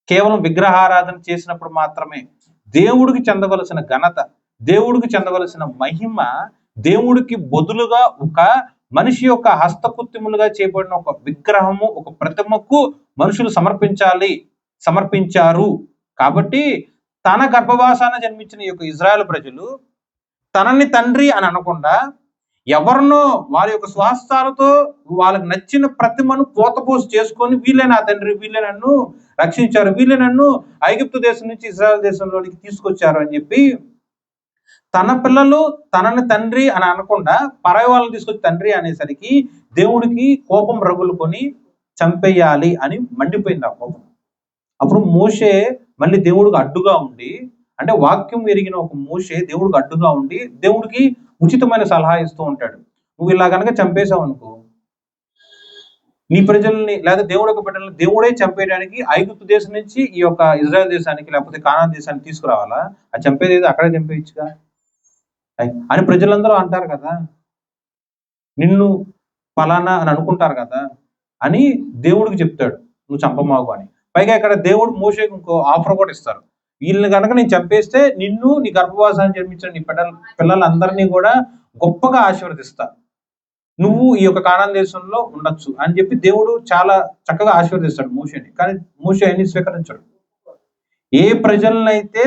కేవలం విగ్రహారాధన చేసినప్పుడు మాత్రమే. దేవుడికి చెందవలసిన ఘనత, దేవుడికి చెందవలసిన మహిమ, దేవుడికి బదులుగా ఒక మనిషి యొక్క హస్తకృత్యములుగా చేయబడిన ఒక విగ్రహము, ఒక ప్రతిమకు మనుషులు సమర్పించారు. కాబట్టి తన గర్భవాసాన జన్మించిన ఈ యొక్క ఇజ్రాయెల్ ప్రజలు తనని తండ్రి అని అనకుండా ఎవరినో వారి యొక్క స్వాస్థాలతో వాళ్ళకి నచ్చిన ప్రతిమను పోతపోసి చేసుకొని వీళ్ళే నా తండ్రి, వీళ్ళే నన్ను రక్షించారు, వీళ్ళే నన్ను ఐగుప్తు దేశం నుంచి ఇజ్రాయెల్ దేశంలోనికి తీసుకొచ్చారు అని చెప్పి తన పిల్లలు తనని తండ్రి అని అనకుండా పరాయి వాళ్ళని తీసుకొచ్చి తండ్రి అనేసరికి దేవుడికి కోపం రగులుకొని చంపేయాలి అని మండిపోయింది ఆ కోపం. అప్పుడు మోషే మళ్ళీ దేవుడికి అడ్డుగా ఉండి, అంటే వాక్యం ఎరిగిన ఒక మోషే దేవుడికి అడ్డుగా ఉండి దేవుడికి ఉచితమైన సలహా ఇస్తూ ఉంటాడు. నువ్వు ఇలా కనుక చంపేశావు అనుకో, నీ ప్రజల్ని లేదా దేవుడి యొక్క బిడ్డల్ని దేవుడే చంపేయడానికి ఐగుప్తు దేశం నుంచి ఈ యొక్క ఇజ్రాయెల్ దేశానికి లేకపోతే కానాన్ దేశానికి తీసుకురావాలా? అది చంపేది ఏదో అక్కడే చంపేయచ్చుగా అని ప్రజలందరూ అంటారు కదా, నిన్ను ఫలానా అని అనుకుంటారు కదా అని దేవుడికి చెప్తాడు, నువ్వు చంపమాగు అని. పైగా ఇక్కడ దేవుడు మోషేకి ఇంకో ఆఫర్ కూడా ఇస్తారు. వీళ్ళని కనుక నేను చంపేస్తే నిన్ను, నీ గర్భవాసాన్ని జన్మించిన నీ పిల్లలందరినీ కూడా గొప్పగా ఆశీర్వదిస్తా, నువ్వు ఈ యొక్క కానాన్ దేశంలో ఉండొచ్చు అని చెప్పి దేవుడు చాలా చక్కగా ఆశీర్వదిస్తాడు మోషేని. కానీ మోషే అన్ని స్వీకరించాడు. ఏ ప్రజలనైతే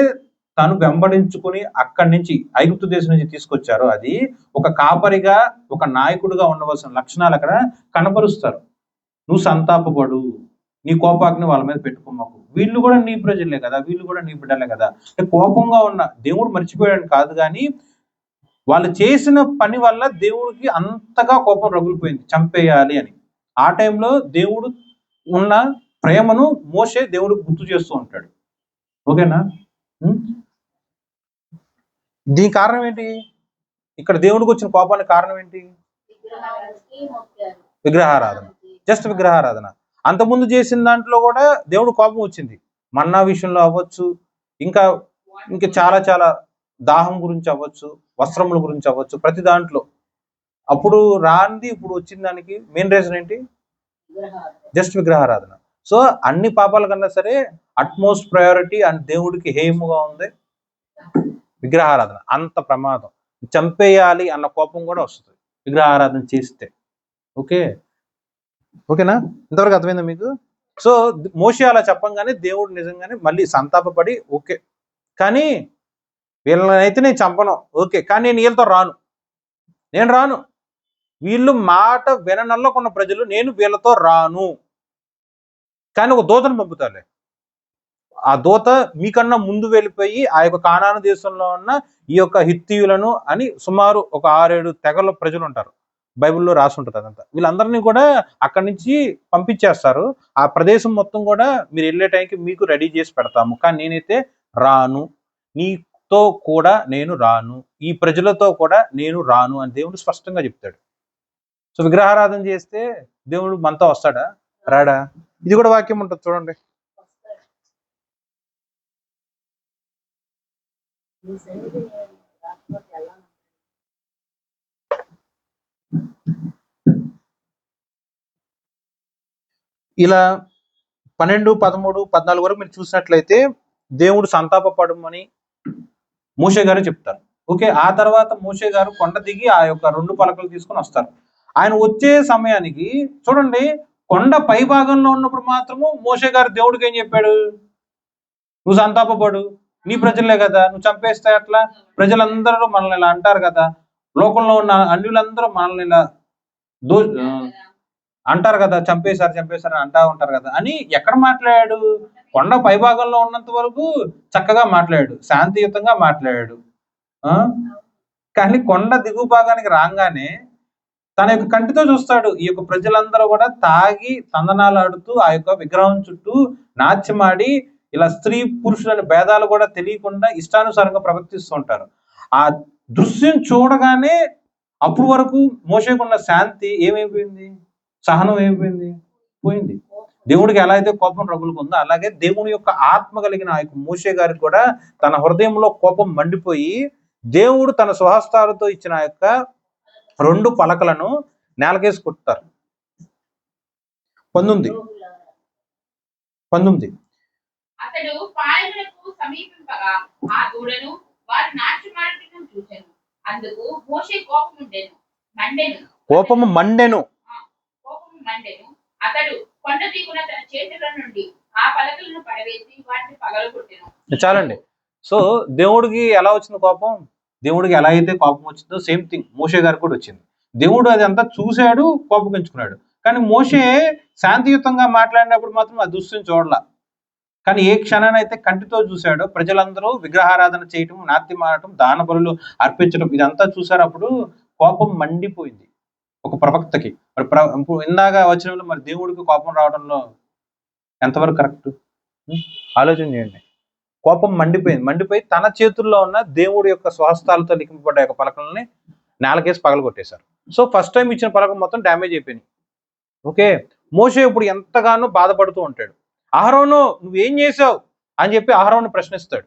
తను వెంబడించుకుని అక్కడి నుంచి ఐగుప్తు దేశం నుంచి తీసుకొచ్చారో అది ఒక కాపరిగా, ఒక నాయకుడిగా ఉండవలసిన లక్షణాలు అక్కడ కనపరుస్తారు. నువ్వు సంతాపపడు, నీ కోపాగ్ని వాళ్ళ మీద పెట్టుకోమాకు, వీళ్ళు కూడా నీ ప్రజలే కదా, వీళ్ళు కూడా నీ బిడ్డలే కదా. కోపంగా ఉన్న దేవుడు మర్చిపోయాడు కాదు, కానీ వాళ్ళు చేసిన పని వల్ల దేవుడికి అంతగా కోపం రగులిపోయింది, చంపేయాలి అని. ఆ టైంలో దేవుడు ఉన్న ప్రేమను మోషే దేవుడికి గుర్తు చేస్తూ ఉంటాడు. ఓకేనా? దీని కారణం ఏంటి? ఇక్కడ దేవుడికి వచ్చిన కోపానికి కారణం ఏంటి? విగ్రహారాధన, జస్ట్ విగ్రహారాధన. అంతకుముందు చేసిన దాంట్లో కూడా దేవుడు కోపం వచ్చింది, మన్నా విషయంలో అవ్వచ్చు, ఇంకా చాలా చాలా దాహం గురించి అవ్వచ్చు, వస్త్రముల గురించి అవ్వచ్చు, ప్రతి దాంట్లో. అప్పుడు రాంది ఇప్పుడు వచ్చిన దానికి మెయిన్ రీజన్ ఏంటి? జస్ట్ విగ్రహారాధన. సో అన్ని పాపాల కన్నా సరే అట్మోస్ట్ ప్రయారిటీ అండ్ దేవుడికి హేయముగా ఉంది విగ్రహారాధన. అంత ప్రమాదం, చంపేయాలి అన్న కోపం కూడా వస్తుంది విగ్రహారాధన చేస్తే. ఓకేనా? ఇంతవరకు అర్థమైందా మీకు? సో మోషే అలా చెప్పంగానే దేవుడు నిజంగానే మళ్ళీ సంతాపపడి, ఓకే కానీ వీళ్ళనైతే నేను చంపను, ఓకే కానీ నేను వీళ్ళతో నేను రాను, వీళ్ళు మాట విననల్లకున్న ప్రజలు, నేను వీళ్ళతో రాను, కానీ ఒక దూతను పంపుతాలే. ఆ దూత మీకన్నా ముందు వెళ్ళిపోయి ఆ యొక్క కానాను దేశంలో ఉన్న ఈ యొక్క హిత్తీయులను అని సుమారు ఒక 6-7 తెగల ప్రజలు ఉంటారు, బైబిల్లో రాసి ఉంటుంది అదంతా. వీళ్ళందరినీ కూడా అక్కడి నుంచి పంపించేస్తారు. ఆ ప్రదేశం మొత్తం కూడా మీరు వెళ్ళే టైంకి మీకు రెడీ చేసి పెడతాము, కానీ నేనైతే రాను, నీతో కూడా నేను రాను, ఈ ప్రజలతో కూడా నేను రాను అని దేవుడు స్పష్టంగా చెప్తాడు. సో విగ్రహారాధన చేస్తే దేవుడు మనతో వస్తాడా? రాడా? ఇది కూడా వాక్యం ఉంటుంది చూడండి. ఇలా 12, 13, 14 వరకు మీరు చూసినట్లయితే దేవుడు సంతాపపడమని మోషే గారు చెప్తారు. ఓకే, ఆ తర్వాత మోషే గారు కొండ దిగి ఆ యొక్క 2 పలకలు తీసుకొని వస్తారు. ఆయన వచ్చే సమయానికి చూడండి, కొండ పై భాగంలో ఉన్నప్పుడు మాత్రము మోషే గారు దేవుడికి ఏం చెప్పాడు? నువ్వు సంతాపపడు, నీ ప్రజలే కదా, నువ్వు చంపేస్తే అట్లా, ప్రజలందరూ మనల్ని ఇలా అంటారు కదా, లోకంలో ఉన్న అన్యులందరూ మనల్ని ఇలా అంటారు కదా, చంపేశారు అని అంటా ఉంటారు కదా అని ఎక్కడ మాట్లాడాడు? కొండ పై భాగంలో ఉన్నంత వరకు చక్కగా మాట్లాడాడు, శాంతియుతంగా మాట్లాడాడు. కానీ కొండ దిగువ భాగానికి రాగానే తన యొక్క కంటితో చూస్తాడు, ఈ యొక్క ప్రజలందరూ కూడా తాగి తందనాలు ఆడుతూ ఆ యొక్క విగ్రహం చుట్టూ నాట్యమాడి ఇలా స్త్రీ పురుషులని భేదాలు కూడా తెలియకుండా ఇష్టానుసారంగా ప్రవర్తిస్తూ ఉంటారు. ఆ దృశ్యం చూడగానే అప్పుడు వరకు మోషేకున్న శాంతి ఏమైపోయింది? సహనం ఏమైపోయింది? పోయింది. దేవుడికి ఎలా అయితే కోపం రగులుకుందో అలాగే దేవుని యొక్క ఆత్మ కలిగిన ఆ యొక్క మోషే గారికి కూడా తన హృదయంలో కోపం మండిపోయి దేవుడు తన స్వహస్తాలతో ఇచ్చిన ఆ యొక్క 2 పలకలను నేలకేసి కొట్టారు. 19 అతడు పాలెమునకు సమీపింపగా ఆ దూడను వారు నాట్యమాడుటను చూచెను. అందుకు మోషే కోపము మండెను. అతడు కొండ దిగున తన చేతుల నుండి ఆ పలకలను పడవేసి వాటిని పగలగొట్టెను. చాలండి. సో దేవుడికి ఎలా వచ్చింది కోపం? దేవుడికి ఎలా అయితే కోపం వచ్చిందో సేమ్ థింగ్ మోషే గారికి కూడా వచ్చింది. దేవుడు అది అంతా చూశాడు, కోపగించుకున్నాడు. కానీ మోషే శాంతియుతంగా మాట్లాడినప్పుడు మాత్రం ఆ దృశ్యం చూడాల. కానీ ఏ క్షణానైతే కంటితో చూశాడో ప్రజలందరూ విగ్రహారాధన చేయటం, నాట్యం ఆడటం, దాన బలులు అర్పించడం ఇదంతా చూశారు. అప్పుడు కోపం మండిపోయింది ఒక ప్రవక్తకి. మరి ఇందాక వచ్చిన మరి దేవుడికి కోపం రావడంలో ఎంతవరకు కరెక్ట్? ఆలోచన చేయండి. కోపం మండిపోయి తన చేతుల్లో ఉన్న దేవుడి యొక్క స్వహస్తాలతో లిఖింపబడ్డ యొక్క పలకలని నేలకేసి పగలగొట్టేశారు. సో ఫస్ట్ టైం ఇచ్చిన పలకం మొత్తం డ్యామేజ్ అయిపోయింది. ఓకే, మోషే ఇప్పుడు ఎంతగానో బాధపడుతూ ఉంటాడు. అహరోను నువ్వేం చేసావు అని చెప్పి అహరోను ప్రశ్నిస్తాడు.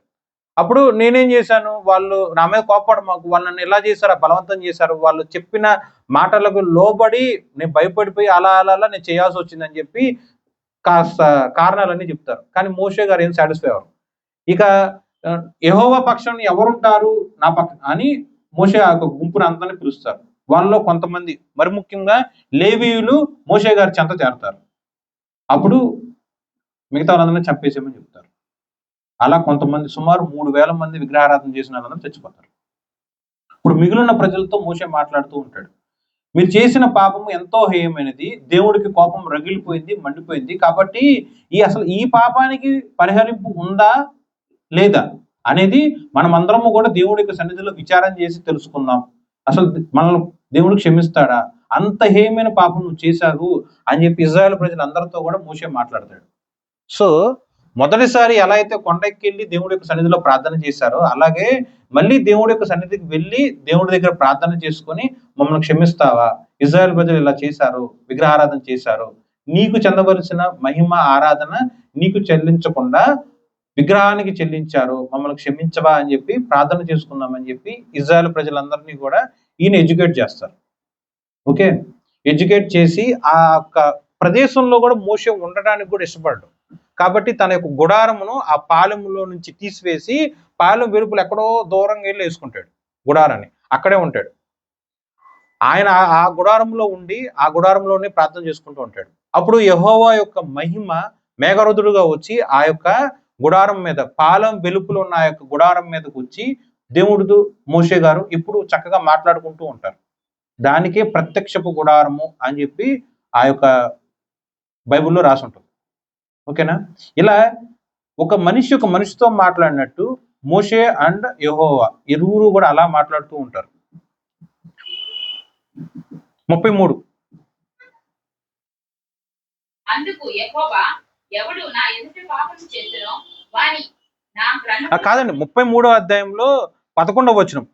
అప్పుడు నేనేం చేశాను? వాళ్ళు నా మీద కోపపడమాకు, వాళ్ళు నన్ను ఎలా చేశారు, బలవంతం చేశారు, వాళ్ళు చెప్పిన మాటలకు లోబడి నేను భయపడిపోయి అలా నేను చేయాల్సి వచ్చిందని చెప్పి కాస్త కారణాలన్నీ చెప్తారు. కానీ మోషే గారు ఏం సాటిస్ఫై అవ్వరు. ఇక యెహోవా పక్షం ఎవరుంటారు నా పక్ష అని మోషే ఆ గుంపును అందరినీ పిలుస్తారు. వాళ్ళలో కొంతమంది మరి ముఖ్యంగా లేవీయులు మోషే గారి చెంత చేరతారు. అప్పుడు మిగతా వాళ్ళందరినీ చంపేసేమని చెప్తారు. అలా కొంతమంది సుమారు 3000 మంది విగ్రహారాధన చేసిన వాళ్ళందరూ చచ్చిపోతారు. ఇప్పుడు మిగిలిన ప్రజలతో మోషే మాట్లాడుతూ ఉంటాడు. మీరు చేసిన పాపము ఎంతో హేయమైనది, దేవుడికి కోపం రగిలిపోయింది, మండిపోయింది. కాబట్టి అసలు ఈ పాపానికి పరిహరింపు ఉందా లేదా అనేది మనమందరము కూడా దేవుడి సన్నిధిలో విచారం చేసి తెలుసుకుందాం. అసలు మనల్ని దేవుడు క్షమిస్తాడా? అంత హేయమైన పాపం నువ్వు చేశావు అని చెప్పి ఇజ్రాయేల్ ప్రజలందరితో కూడా మోషే మాట్లాడతాడు. సో మొదటిసారి ఎలా అయితే కొండకి వెళ్ళి దేవుడి యొక్క సన్నిధిలో ప్రార్థన చేశారో అలాగే మళ్ళీ దేవుడి యొక్క సన్నిధికి వెళ్ళి దేవుడి దగ్గర ప్రార్థన చేసుకొని మమ్మల్ని క్షమిస్తావా? ఇజ్రాయేల్ ప్రజలు ఇలా చేశారు, విగ్రహారాధన చేశారు, నీకు చెందవలసిన మహిమ ఆరాధన నీకు చెల్లించకుండా విగ్రహానికి చెల్లించారు, మమ్మల్ని క్షమించవా అని చెప్పి ప్రార్థన చేసుకుందామని చెప్పి ఇజ్రాయేల్ ప్రజలందరినీ కూడా ఈయన ఎడ్యుకేట్ చేస్తారు. ఓకే, ఎడ్యుకేట్ చేసి ఆ యొక్క ప్రదేశంలో కూడా మోషే ఉండడానికి కూడా ఇష్టపడ్డాడు. కాబట్టి తన యొక్క గుడారమును ఆ పాలెంలో నుంచి తీసివేసి పాలెం వెలుపులు ఎక్కడో దూరంగా వెళ్ళి వేసుకుంటాడు గుడారాన్ని, అక్కడే ఉంటాడు. ఆయన ఆ గుడారంలో ఉండి ఆ గుడారంలోనే ప్రార్థన చేసుకుంటూ ఉంటాడు. అప్పుడు యెహోవా యొక్క మహిమ మేఘరుదుడుగా వచ్చి ఆ యొక్క గుడారం మీద, పాలెం వెలుపులు ఉన్న ఆ యొక్క గుడారం మీదకి వచ్చి దేవుడు మోషే గారు ఇప్పుడు చక్కగా మాట్లాడుకుంటూ ఉంటారు. దానికే ప్రత్యక్షపు గుడారము అని చెప్పి ఆ యొక్క బైబిల్లో రాసి ఉంటుంది. ఓకేనా? ఇలా ఒక మనిషితో మాట్లాడినట్టు మోషే అండ్ యెహోవా ఇరువురు కూడా అలా మాట్లాడుతూ ఉంటారు. 33. అందుకు యెహోవా ఎవడు నా ఎదుట పాపం చేసెనో వాని నా గ్రంథములో కాదండి, 33వ అధ్యాయంలో 11వ వచనం.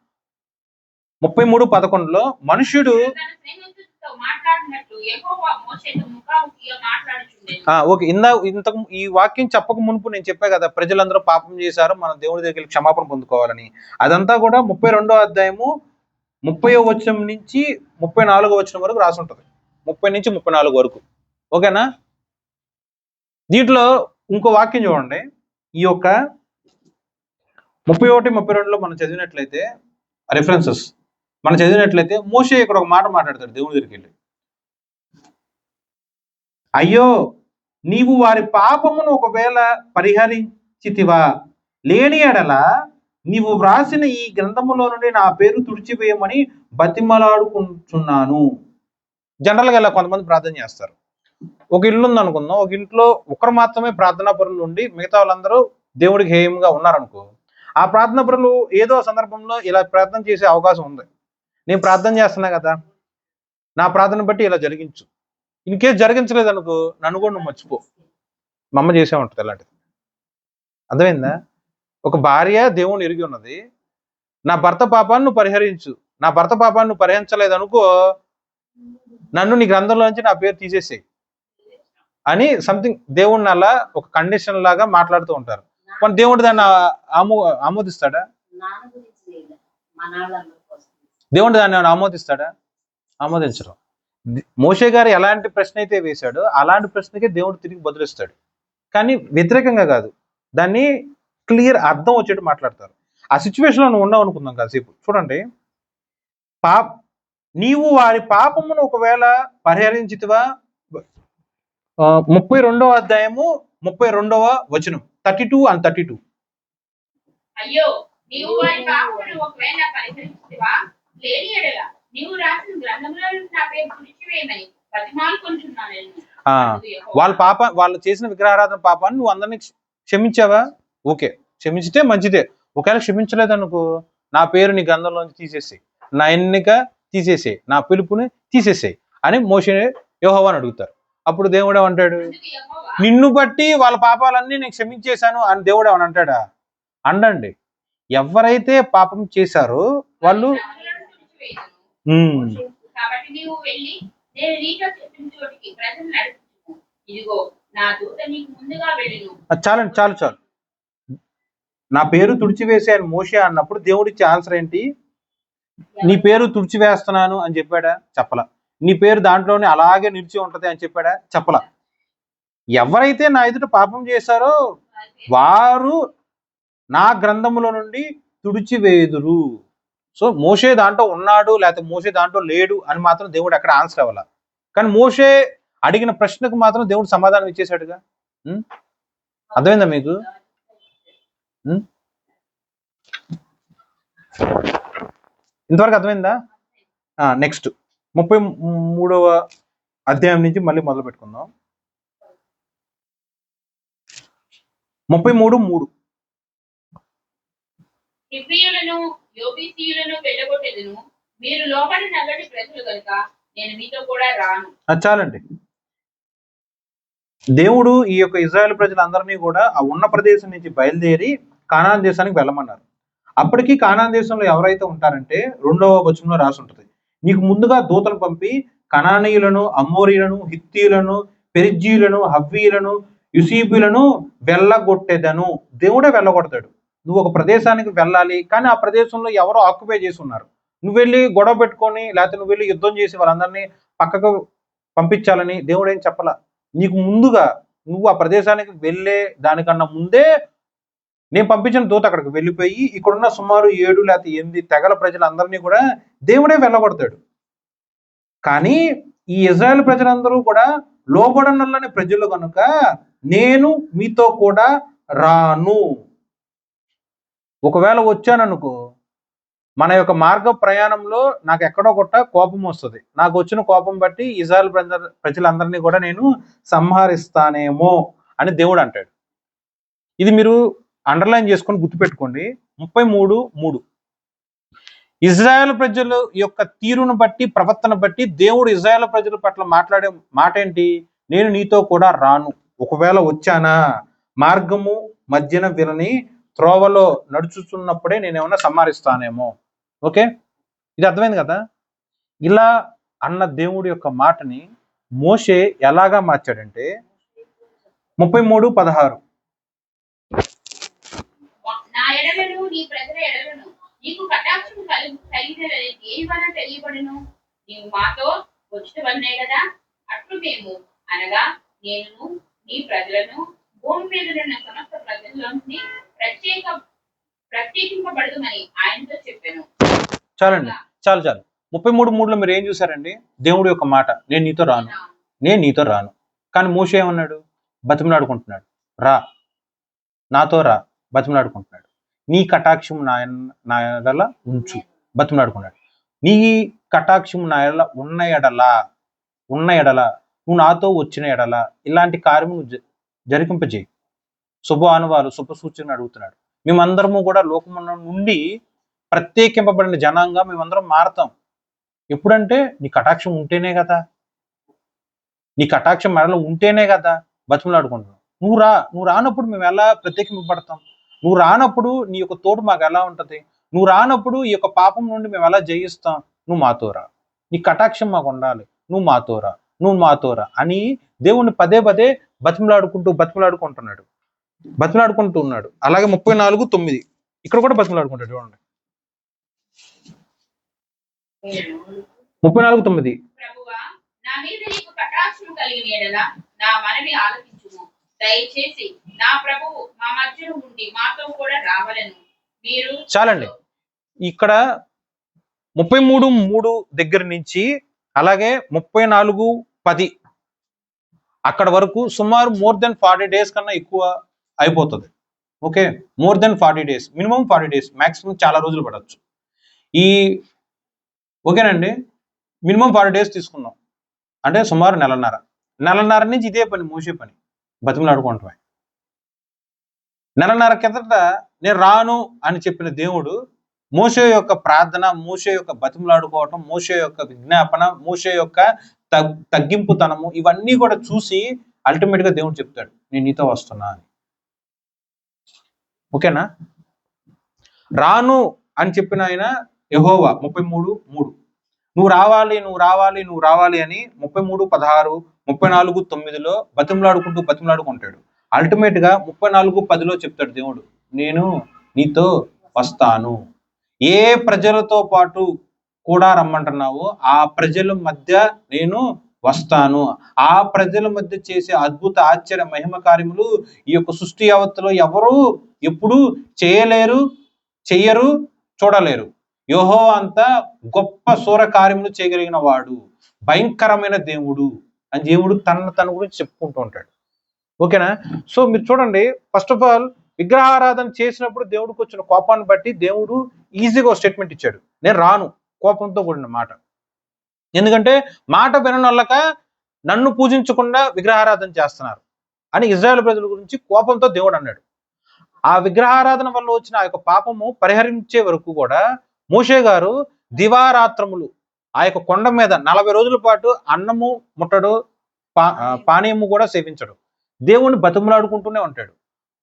33:11లో మనుష్యుడు తన స్నేహితుడితో మాట్లాడినట్లు యెహోవా మోషేతో ముఖాముఖిగా మాట్లాడుచుండెను. ఓకే, ఇంతకు ఈ వాక్యం చెప్పక మునుపు నేను చెప్పా కదా, ప్రజలందరూ పాపం చేశారు, మనం దేవుడి దగ్గర క్షమాపణ పొందుకోవాలని. అదంతా కూడా 32వ అధ్యాయము 30వ వచనం నుంచి 34వ వచనం వరకు రాసి ఉంటుంది. 30 నుంచి 34 వరకు. ఓకేనా? దీంట్లో ఇంకో వాక్యం చూడండి. ఈ యొక్క 31, 32లో మనం చదివినట్లయితే రెఫరెన్సెస్ మనం చదివినట్లయితే మోషే ఇక్కడ ఒక మాట మాట్లాడతాడు దేవుడి దగ్గరికి వెళ్ళి. అయ్యో, నీవు వారి పాపమును ఒకవేళ పరిహరించితివా, లేని ఎడల నీవు వ్రాసిన ఈ గ్రంథములో నుండి నా పేరు తుడిచివేయమని బతిమలాడుకుంటున్నాను. జనరల్గా ఇలా కొంతమంది ప్రార్థన చేస్తారు. ఒక ఇల్లు ఉంది అనుకుందాం, ఒక ఇంట్లో ఒకరు మాత్రమే ప్రార్థనా పరులు ఉండి మిగతా వాళ్ళందరూ దేవుడికి హేయంగా ఉన్నారనుకో, ఆ ప్రార్థనా పరులు ఏదో సందర్భంలో ఇలా ప్రార్థన చేసే అవకాశం ఉంది. నేను ప్రార్థన చేస్తున్నా కదా, నా ప్రార్థన బట్టి ఇలా జరిగించు. ఇన్ కేసు జరిగించలేదు అనుకో, నన్ను కూడా నువ్వు మర్చిపో. మా అమ్మ చేసే ఉంటుంది అలాంటిది. అర్థమైందా? ఒక భార్య దేవుని ఎరిగి ఉన్నది, నా భర్త పాపాన్ని నువ్వు పరిహరించు, నా భర్త పాపాన్ని నువ్వు పరిహరించలేదు అనుకో, నన్ను నీ గ్రంథంలోంచి నా పేరు తీసేసేయి అని సంథింగ్ దేవుడిని అలా ఒక కండిషన్ లాగా మాట్లాడుతూ ఉంటారు. కానీ దేవుడు దాన్ని ఆమోదిస్తాడా? దేవుడు దాన్ని ఆమోదిస్తాడా? ఆమోదించడం. మోషే గారు ఎలాంటి ప్రశ్న అయితే వేశాడో అలాంటి ప్రశ్నకే దేవుడు తిరిగి బదులిస్తాడు, కానీ వ్యతిరేకంగా కాదు. దాన్ని క్లియర్ అర్థం వచ్చేట్టు మాట్లాడతారు. ఆ సిచ్యువేషన్లో నువ్వు ఉన్నావు అనుకుందాం కాసేపు. చూడండి, నీవు వారి పాపమును ఒకవేళ పరిహరించితివా, 32వ అధ్యాయము 32వ వచనం, 32 and 32. అయ్యో, నీవు వారి పాపమును ఒకవేళ పరిహరించితివా, లేని ఎడల నీవు రాసిన గ్రంథములో నా పేరు తుడిచివేయమని బతిమాలుకొంటున్నాను. వాళ్ళు చేసిన విగ్రహారాధన పాపాన్ని నువ్వు అందరినీ క్షమించావా? ఓకే, క్షమించితే మంచిదే. ఒకవేళ క్షమించలేదనుకో, నా పేరు నీ గ్రంథంలోంచి తీసేసేయి, నా ఎన్నిక తీసేసేయి, నా పిలుపుని తీసేసేయి అని మోషే యెహోవాని అడుగుతారు. అప్పుడు దేవుడు ఏమంటాడు? నిన్ను బట్టి వాళ్ళ పాపాలన్నీ నేను క్షమించేశాను అని దేవుడు ఏమని అంటాడా? అండండి. ఎవరైతే పాపం చేశారో వాళ్ళు కాబట్టి నీవు వెళ్ళి నేను నీతో చెప్పిన చోటికి ప్రజలను నడిపించుము. ఇదిగో నా దూత నీకు ముందుగా వెళ్ళును. చాలు. నా పేరు తుడిచివేసే అని మోషే అన్నప్పుడు దేవుడిచ్చే ఆన్సర్ ఏంటి? నీ పేరు తుడిచివేస్తున్నాను అని చెప్పాడా? చెప్పలా. నీ పేరు దాంట్లోనే అలాగే నిలిచి ఉంటది అని చెప్పాడా? చెప్పలా. ఎవరైతే నా ఎదుట పాపం చేశారో వారు నా గ్రంథములో నుండి తుడిచివేయుదురు. సో మోషే దాంట్లో ఉన్నాడు లేకపోతే మోషే దాంట్లో లేడు అని మాత్రం దేవుడు ఎక్కడ ఆన్సర్ అవ్వాల. కానీ మోషే అడిగిన ప్రశ్నకు మాత్రం దేవుడు సమాధానం ఇచ్చేశాడుగా. అర్థమైందా మీకు? ఇంతవరకు అర్థమైందా? నెక్స్ట్ 33వ అధ్యాయం నుంచి మళ్ళీ మొదలు పెట్టుకుందాం. 33:3 హివ్వీయులను యోబీసీయులను వెళ్ళగొట్టెదను, మీరు లోబడి నగడి ప్రజలు కనుక నేను మీతో కూడా రాను. చాలండి. దేవుడు ఈ యొక్క ఇజ్రాయెల్ ప్రజలందరినీ కూడా ఆ ఉన్న ప్రదేశం నుంచి బయలుదేరి కానాన్ దేశానికి వెళ్ళమన్నారు. అప్పటికి కానాన్ దేశంలో ఎవరైతే ఉంటారంటే 2వ వచనంలో రాసి ఉంటుంది, నీకు ముందుగా దూతలు పంపి కనానీయులను, అమ్మోరీయులను, హిత్తీయులను, పెరిజ్జీయులను, హవ్వీయులను, యుసీబులను వెళ్ళగొట్టేదను. దేవుడే వెళ్ళగొడతాడు. నువ్వు ఒక ప్రదేశానికి వెళ్ళాలి, కానీ ఆ ప్రదేశంలో ఎవరో ఆక్యుపై చేసి ఉన్నారు. నువ్వు వెళ్ళి గొడవ పెట్టుకొని లేకపోతే నువ్వు వెళ్ళి యుద్ధం చేసి వాళ్ళందరినీ పక్కకు పంపించాలని దేవుడు ఏం చెప్పలా. నీకు ముందుగా నువ్వు ఆ ప్రదేశానికి వెళ్ళే దానికన్నా ముందే నేను పంపించిన దూత అక్కడికి వెళ్ళిపోయి ఇక్కడున్న సుమారు 7 లేకపోతే 8 తెగల ప్రజలందరినీ కూడా దేవుడే వెళ్ళగొడతాడు. కానీ ఈ ఇజ్రాయెల్ ప్రజలందరూ కూడా లోబడనల్లని ప్రజలు కనుక నేను మీతో కూడా రాను. ఒకవేళ వచ్చాననుకో, మన యొక్క మార్గ ప్రయాణంలో నాకు ఎక్కడో కొట్ట కోపం వస్తుంది. నాకు వచ్చిన కోపం బట్టి ఇజ్రాయెల్ ప్రజలందరినీ కూడా నేను సంహరిస్తానేమో అని దేవుడు అంటాడు. ఇది మీరు అండర్లైన్ చేసుకొని గుర్తుపెట్టుకోండి. 33:3 ఇజ్రాయెల్ ప్రజల యొక్క తీరును బట్టి, ప్రవర్తన బట్టి దేవుడు ఇజ్రాయెల్ ప్రజల పట్ల మాట్లాడే మాట ఏంటి? నేను నీతో కూడా రాను. ఒకవేళ వచ్చానా మార్గము మధ్యన విలని త్రోవలో నడుచుతున్నప్పుడే నేను ఏమన్నా సంహరిస్తానేమో. ఓకే, ఇది అర్థమైంది కదా? ఇలా అన్న దేవుడి యొక్క మాటని మోషే ఎలాగా మార్చాడంటే 33:16 నా ఎడలను నీ ప్రజల ఎడలను నీకు కటాక్షం కలిగిన దేని వలన తెలియబడును? నీవు మాతో వచ్చినవన్నే కదా. అట్లు మేము అనగా నేను నీ ప్రజలను భూమి మీద ఉన్న సమస్త ప్రజల్లోని ప్రత్యేకింపబడదుమని ఆయనతో చెప్పాను. చాలండి, చాలు 33:3లో మీరు ఏం చూసారండి? దేవుడి యొక్క మాట, నేను నీతో రాను. కానీ మోషే ఏమన్నాడు? బతిమలాడుకుంటున్నాడు, రా, నాతో రా, బతిమలాడుకుంటున్నాడు. నీ కటాక్షం నా ఎడల ఉంచు, బతిమలాడుకున్నాడు. నీ కటాక్షం నా ఎడల ఉన్న ఎడల నువ్వు నాతో వచ్చిన ఎడల ఇలాంటి కార్యము జరిగింపజేయి. శుభానువాలు శుభ సూచనలు అడుగుతున్నాడు. మేమందరము కూడా లోకమున నుండి ప్రత్యేకింపబడిన జనాంగా మేమందరం మారతాం. ఎప్పుడంటే నీ కటాక్షం ఉంటేనే కదా, నీ కటాక్షం మెడలో ఉంటేనే కదా బతిమలాడుకుంటున్నాం. నువ్వు రానప్పుడు మేము ఎలా ప్రత్యేకింపబడతాం? నువ్వు రానప్పుడు నీ యొక్క తోడు మాకు ఎలా ఉంటది? నువ్వు రానప్పుడు ఈ యొక్క పాపం నుండి మేము ఎలా జయిస్తాం? నువ్వు మాతో రా, నీ కటాక్షం మాకు ఉండాలి, నువ్వు మాతో రా అని దేవుణ్ణి పదే బతిమలాడుకుంటూ ఉన్నాడు. అలాగే 34:9 ఇక్కడ కూడా బతిమలాడుకుంటాడు. చూడండి 34:9 ప్రభువా, నా మీద నీకు కటాక్షం కలిగిన యెడల నా మనవి ఆలకించుము. దయచేసి నా ప్రభువు మా మధ్యలో ఉండి మాతో కూడా రావాలను. మీరు చాలండి. ఇక్కడ 33:3 దగ్గర నుంచి అలాగే 34:10 అక్కడ వరకు సుమారు మోర్ దెన్ 40 days కన్నా ఎక్కువ అయిపోతుంది. Okay, more than 40 days, minimum 40 days, maximum చాలా రోజులు పడవచ్చు. ఓకేనండి, మినిమం 40 days తీసుకున్నాం అంటే సుమారు నెలన్నర నుంచి ఇదే పని, మోసే పని, బతిమలాడుకుంటామే. నెలన్నర కిందట నేను రాను అని చెప్పిన దేవుడు మోషే యొక్క ప్రార్థన, మోషే యొక్క బతిమలాడుకోవటం, మోషే యొక్క విజ్ఞాపన, మోషే యొక్క తగ్గింపుతనము ఇవన్నీ కూడా చూసి అల్టిమేట్ గా దేవుడు చెప్తాడు, నేను నీతో వస్తున్నా అని. ఓకేనా? రాను అని చెప్పిన ఆయన యెహోవా 33:3 నువ్వు రావాలి అని 33:16 34:9లో బతిమలాడుకుంటాడు. అల్టిమేట్ గా 34:10లో చెప్తాడు దేవుడు, నేను నీతో వస్తాను. ఏ ప్రజలతో పాటు కూడా రమ్మంటున్నావో ఆ ప్రజల మధ్య నేను వస్తాను. ఆ ప్రజల మధ్య చేసే అద్భుత ఆశ్చర్య మహిమ కార్యములు ఈ యొక్క సృష్టి యావత్తులో ఎవరు ఎప్పుడు చెయ్యరు, చూడలేరు. యెహోవా అంతా గొప్ప శూర కార్యములు చేయగలిగిన వాడు, భయంకరమైన దేవుడు అని దేవుడు తన గురించి చెప్పుకుంటూ ఉంటాడు. ఓకేనా? సో మీరు చూడండి, ఫస్ట్ ఆఫ్ ఆల్ విగ్రహారాధన చేసినప్పుడు దేవుడికి వచ్చిన కోపాన్ని బట్టి దేవుడు ఈజీగా స్టేట్మెంట్ ఇచ్చాడు, నేను రాను. కోపంతో కూడిన మాట. ఎందుకంటే మాట విననొల్లక నన్ను పూజించకుండా విగ్రహారాధన చేస్తున్నారు అని ఇజ్రాయెల్ ప్రజల గురించి కోపంతో దేవుడు అన్నాడు. ఆ విగ్రహారాధన వల్ల వచ్చిన ఆ యొక్క పాపము పరిహరించే వరకు కూడా మోషే గారు దివారాత్రములు ఆ యొక్క కొండ మీద 40 రోజుల పాటు అన్నము ముట్టడు, పానీయము కూడా సేవించడు. దేవుణ్ణి బతిమలాడుకుంటూనే ఉంటాడు.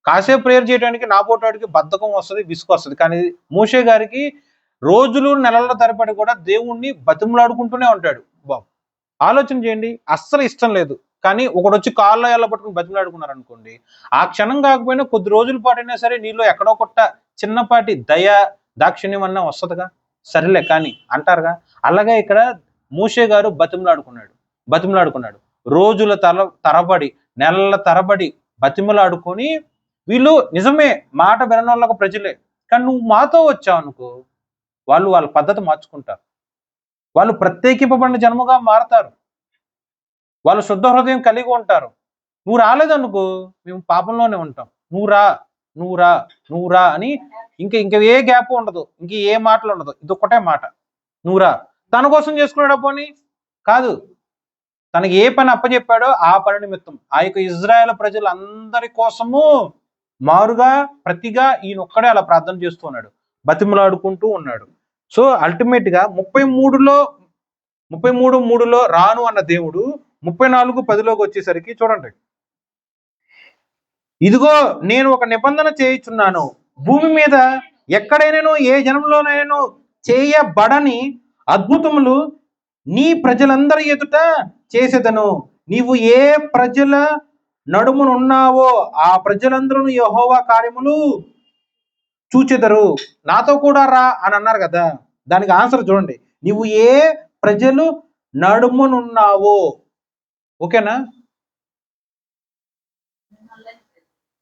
కాసేపు ప్రేయర్ చేయడానికి నాపోటాడికి బద్ధకం వస్తుంది, విసుగు వస్తుంది. కానీ మోషే గారికి రోజులు నెలల తరబడి కూడా దేవుణ్ణి బతిమలాడుకుంటూనే ఉంటాడు. బాబు ఆలోచన చేయండి, అస్సలు ఇష్టం లేదు. కానీ ఒకడు వచ్చి కాళ్ళ ఎల్ల పట్టుకుని బతిమలాడుకున్నారు అనుకోండి, ఆ క్షణం కాకపోయినా కొద్ది రోజుల పాటైనా సరే నీలో ఎక్కడో కొట్ట చిన్నపాటి దయ దాక్షిణ్యం అన్నా వస్తుందిగా, సరేలే కానీ అంటారుగా. అలాగే ఇక్కడ మోషే గారు బతిమలాడుకున్నాడు. రోజుల తరబడి నెలల తరబడి బతిమలాడుకొని, వీళ్ళు నిజమే మాట విననోళ్ళకు ప్రజలే, కానీ నువ్వు మాతో వచ్చావు అనుకో వాళ్ళు వాళ్ళ పద్ధతి మార్చుకుంటారు. వాళ్ళు ప్రత్యేకింపబడిన జన్మగా మారతారు. వాళ్ళు శుద్ధ హృదయం కలిగి ఉంటారు. నువ్వు రాలేదనుకో మేము పాపంలోనే ఉంటాం. నువ్వు రా అని ఇంకా ఏ గ్యాప్ ఉండదు, ఇంక ఏ మాటలు ఉండదు, ఇది ఒక్కటే మాట, నువ్వు రా. తన కోసం చేసుకున్నాడా పోనీ? కాదు, తనకి ఏ పని అప్పచెప్పాడో ఆ పని నిమిత్తం ఆ యొక్క ఇజ్రాయేల్ ప్రజలందరి కోసము మారుగా ప్రతిగా ఈయన ఒక్కడే అలా ప్రార్థన చేస్తూ ఉన్నాడు, బతిమలాడుకుంటూ ఉన్నాడు. సో అల్టిమేట్ గా 33:3లో రాను అన్న దేవుడు 34:10లోకి వచ్చేసరికి చూడండి, ఇదిగో నేను ఒక నిబంధన చేయుచున్నాను, భూమి మీద ఎక్కడైనాను ఏ జనంలోనైనాను చేయబడని అద్భుతములు నీ ప్రజలందరి ఎదుట చేసేదను. నీవు ఏ ప్రజల నడుమునున్నావో ఆ ప్రజలందరూ యెహోవా కార్యములు చూచెదరు. నాతో కూడా రా అని అన్నారు కదా, దానికి ఆన్సర్ చూడండి, నీవు ఏ ప్రజలు నడుమునున్నావో. ఓకేనా?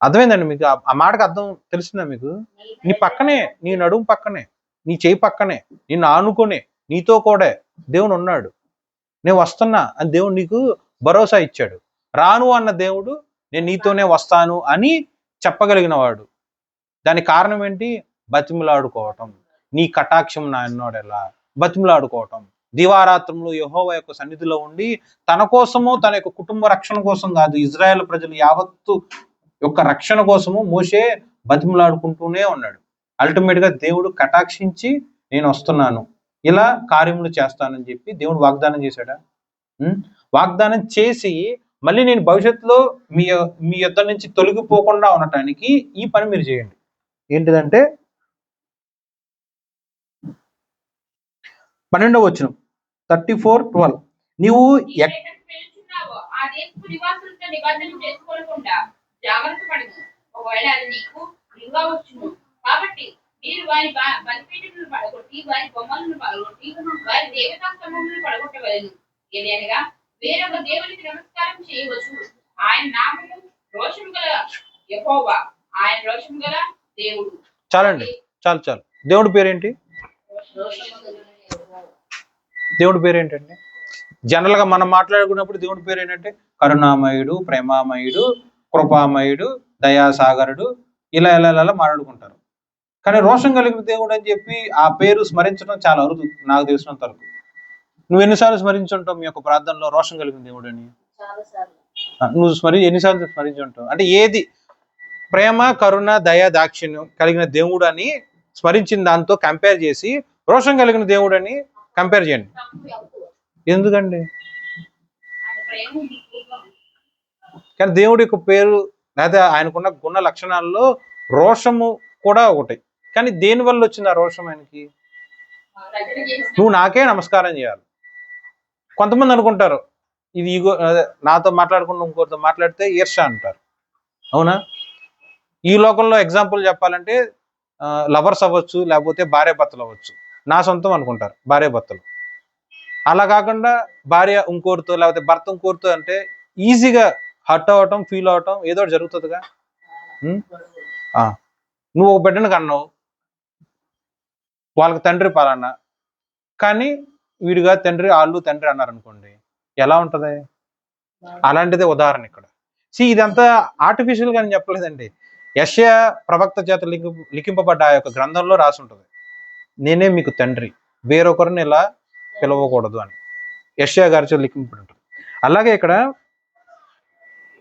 అర్థమైందండి మీకు? ఆ మాటకు అర్థం తెలిసిందా మీకు? నీ పక్కనే, నీ నడుము పక్కనే, నీ చేయి పక్కనే, నిన్ను ఆనుకునే, నీతో కూడా దేవుడు ఉన్నాడు. నేను వస్తున్నా అని దేవుడు నీకు భరోసా ఇచ్చాడు. రాను అన్న దేవుడు నేను నీతోనే వస్తాను అని చెప్పగలిగిన వాడు. దానికి కారణం ఏంటి? బతిమలాడుకోవటం. నీ కటాక్షం నా ఎన్నోడెలా, బతిమలాడుకోవటం. దివారాత్రములు యెహోవా యొక్క సన్నిధిలో ఉండి తన కోసము, తన యొక్క కుటుంబ రక్షణ కోసం కాదు, ఇజ్రాయెల్ ప్రజలు యావత్తు యొక్క రక్షణ కోసము మోషే బతిమలాడుకుంటూనే ఉన్నాడు. అల్టిమేట్ గా దేవుడు కటాక్షించి నేను వస్తున్నాను, ఇలా కార్యములు చేస్తానని చెప్పి దేవుడు వాగ్దానం చేశాడా? వాగ్దానం చేసి మళ్ళీ నేను భవిష్యత్తులో మీ యొద్ద నుంచి తొలగిపోకుండా ఉండటానికి ఈ పని మీరు చేయండి. ఏంటిదంటే 12వ వచనం 34:12 నీవు ఆ దేశపు నివాసులతో నిబంధన చేసుకోకుండా జాగ్రత్త పడము, ఒకవేళ అది నీకు విలువ వచ్చును. కాబట్టి మీరు వారి బలిపీఠములను పడగొట్టి వారి బొమ్మలను పడగొట్టి వారి దేవతా స్తంభములను పడగొట్టవలెను. ఏదైనా వేరొక దేవునికి నమస్కారం చేయవచ్చు. ఆయన నామము రోషము గల యెహోవా, ఆయన రోషము గల దేవుడు. చాలండి, చాలు. దేవుడి పేరేంటి? దేవుడి పేరేంటండి? జనరల్ గా మనం మాట్లాడుకున్నప్పుడు దేవుడి పేరు ఏంటంటే కరుణామయుడు, ప్రేమామయుడు, కృపామయుడు, దయాసాగరుడు, ఇలా మాట్లాడుకుంటారు. కానీ రోషం కలిగిన దేవుడు అని చెప్పి ఆ పేరు స్మరించడం చాలా అరుదు నాకు తెలిసినంత వరకు. నువ్వు ఎన్నిసార్లు స్మరించుంటావు మీ యొక్క ప్రార్థనలో రోషం కలిగిన దేవుడు అని? నువ్వు ఎన్నిసార్లు స్మరించుంటావు? అంటే ఏది ప్రేమ, కరుణ, దయ, దాక్షిణ్యం కలిగిన దేవుడు అని స్మరించిన దాంతో కంపేర్ చేసి రోషం కలిగిన దేవుడు అని కంపేర్ చేయండి. ఎందుకండి? కానీ దేవుడి యొక్క పేరు లేదా ఆయనకున్న గుణ లక్షణాల్లో రోషము కూడా ఒకటి. కానీ దేని వల్ల వచ్చింది ఆ రోషం ఆయనకి? నువ్వు నాకే నమస్కారం చేయాలి. కొంతమంది అనుకుంటారు ఇది ఈగో, నాతో మాట్లాడుకుంటూ ఇంకోరితో మాట్లాడితే ఈర్ష అంటారు. అవునా? ఈ లోకంలో ఎగ్జాంపుల్ చెప్పాలంటే లవర్స్ అవ్వచ్చు, లేకపోతే భార్య భర్తలు అవ్వచ్చు. నా సొంతం అనుకుంటారు భార్య భర్తలు. అలా కాకుండా భార్య ఇంకోరితో లేకపోతే భర్త ఇంకోరితో అంటే ఈజీగా హర్ట్ అవ్వటం, ఫీల్ అవటం ఏదో జరుగుతుందిగా. నువ్వు ఒక బిడ్డను కన్నావు, వాళ్ళకి తండ్రి పలానా, కానీ వీడిగా తండ్రి వాళ్ళు తండ్రి అన్నారు అనుకోండి, ఎలా ఉంటది? అలాంటిదే ఉదాహరణ ఇక్కడ. ఇదంతా ఆర్టిఫిషియల్ గా చెప్పలేదండి. యెషయా ప్రవక్త చేత లిఖింపబడ్డ ఆ యొక్క గ్రంథంలో రాసి ఉంటుంది, నేనే మీకు తండ్రి, వేరొకరిని ఇలా పిలవకూడదు అని యెషయా గారి చేత లిఖింపబడి ఉంటుంది. అలాగే ఇక్కడ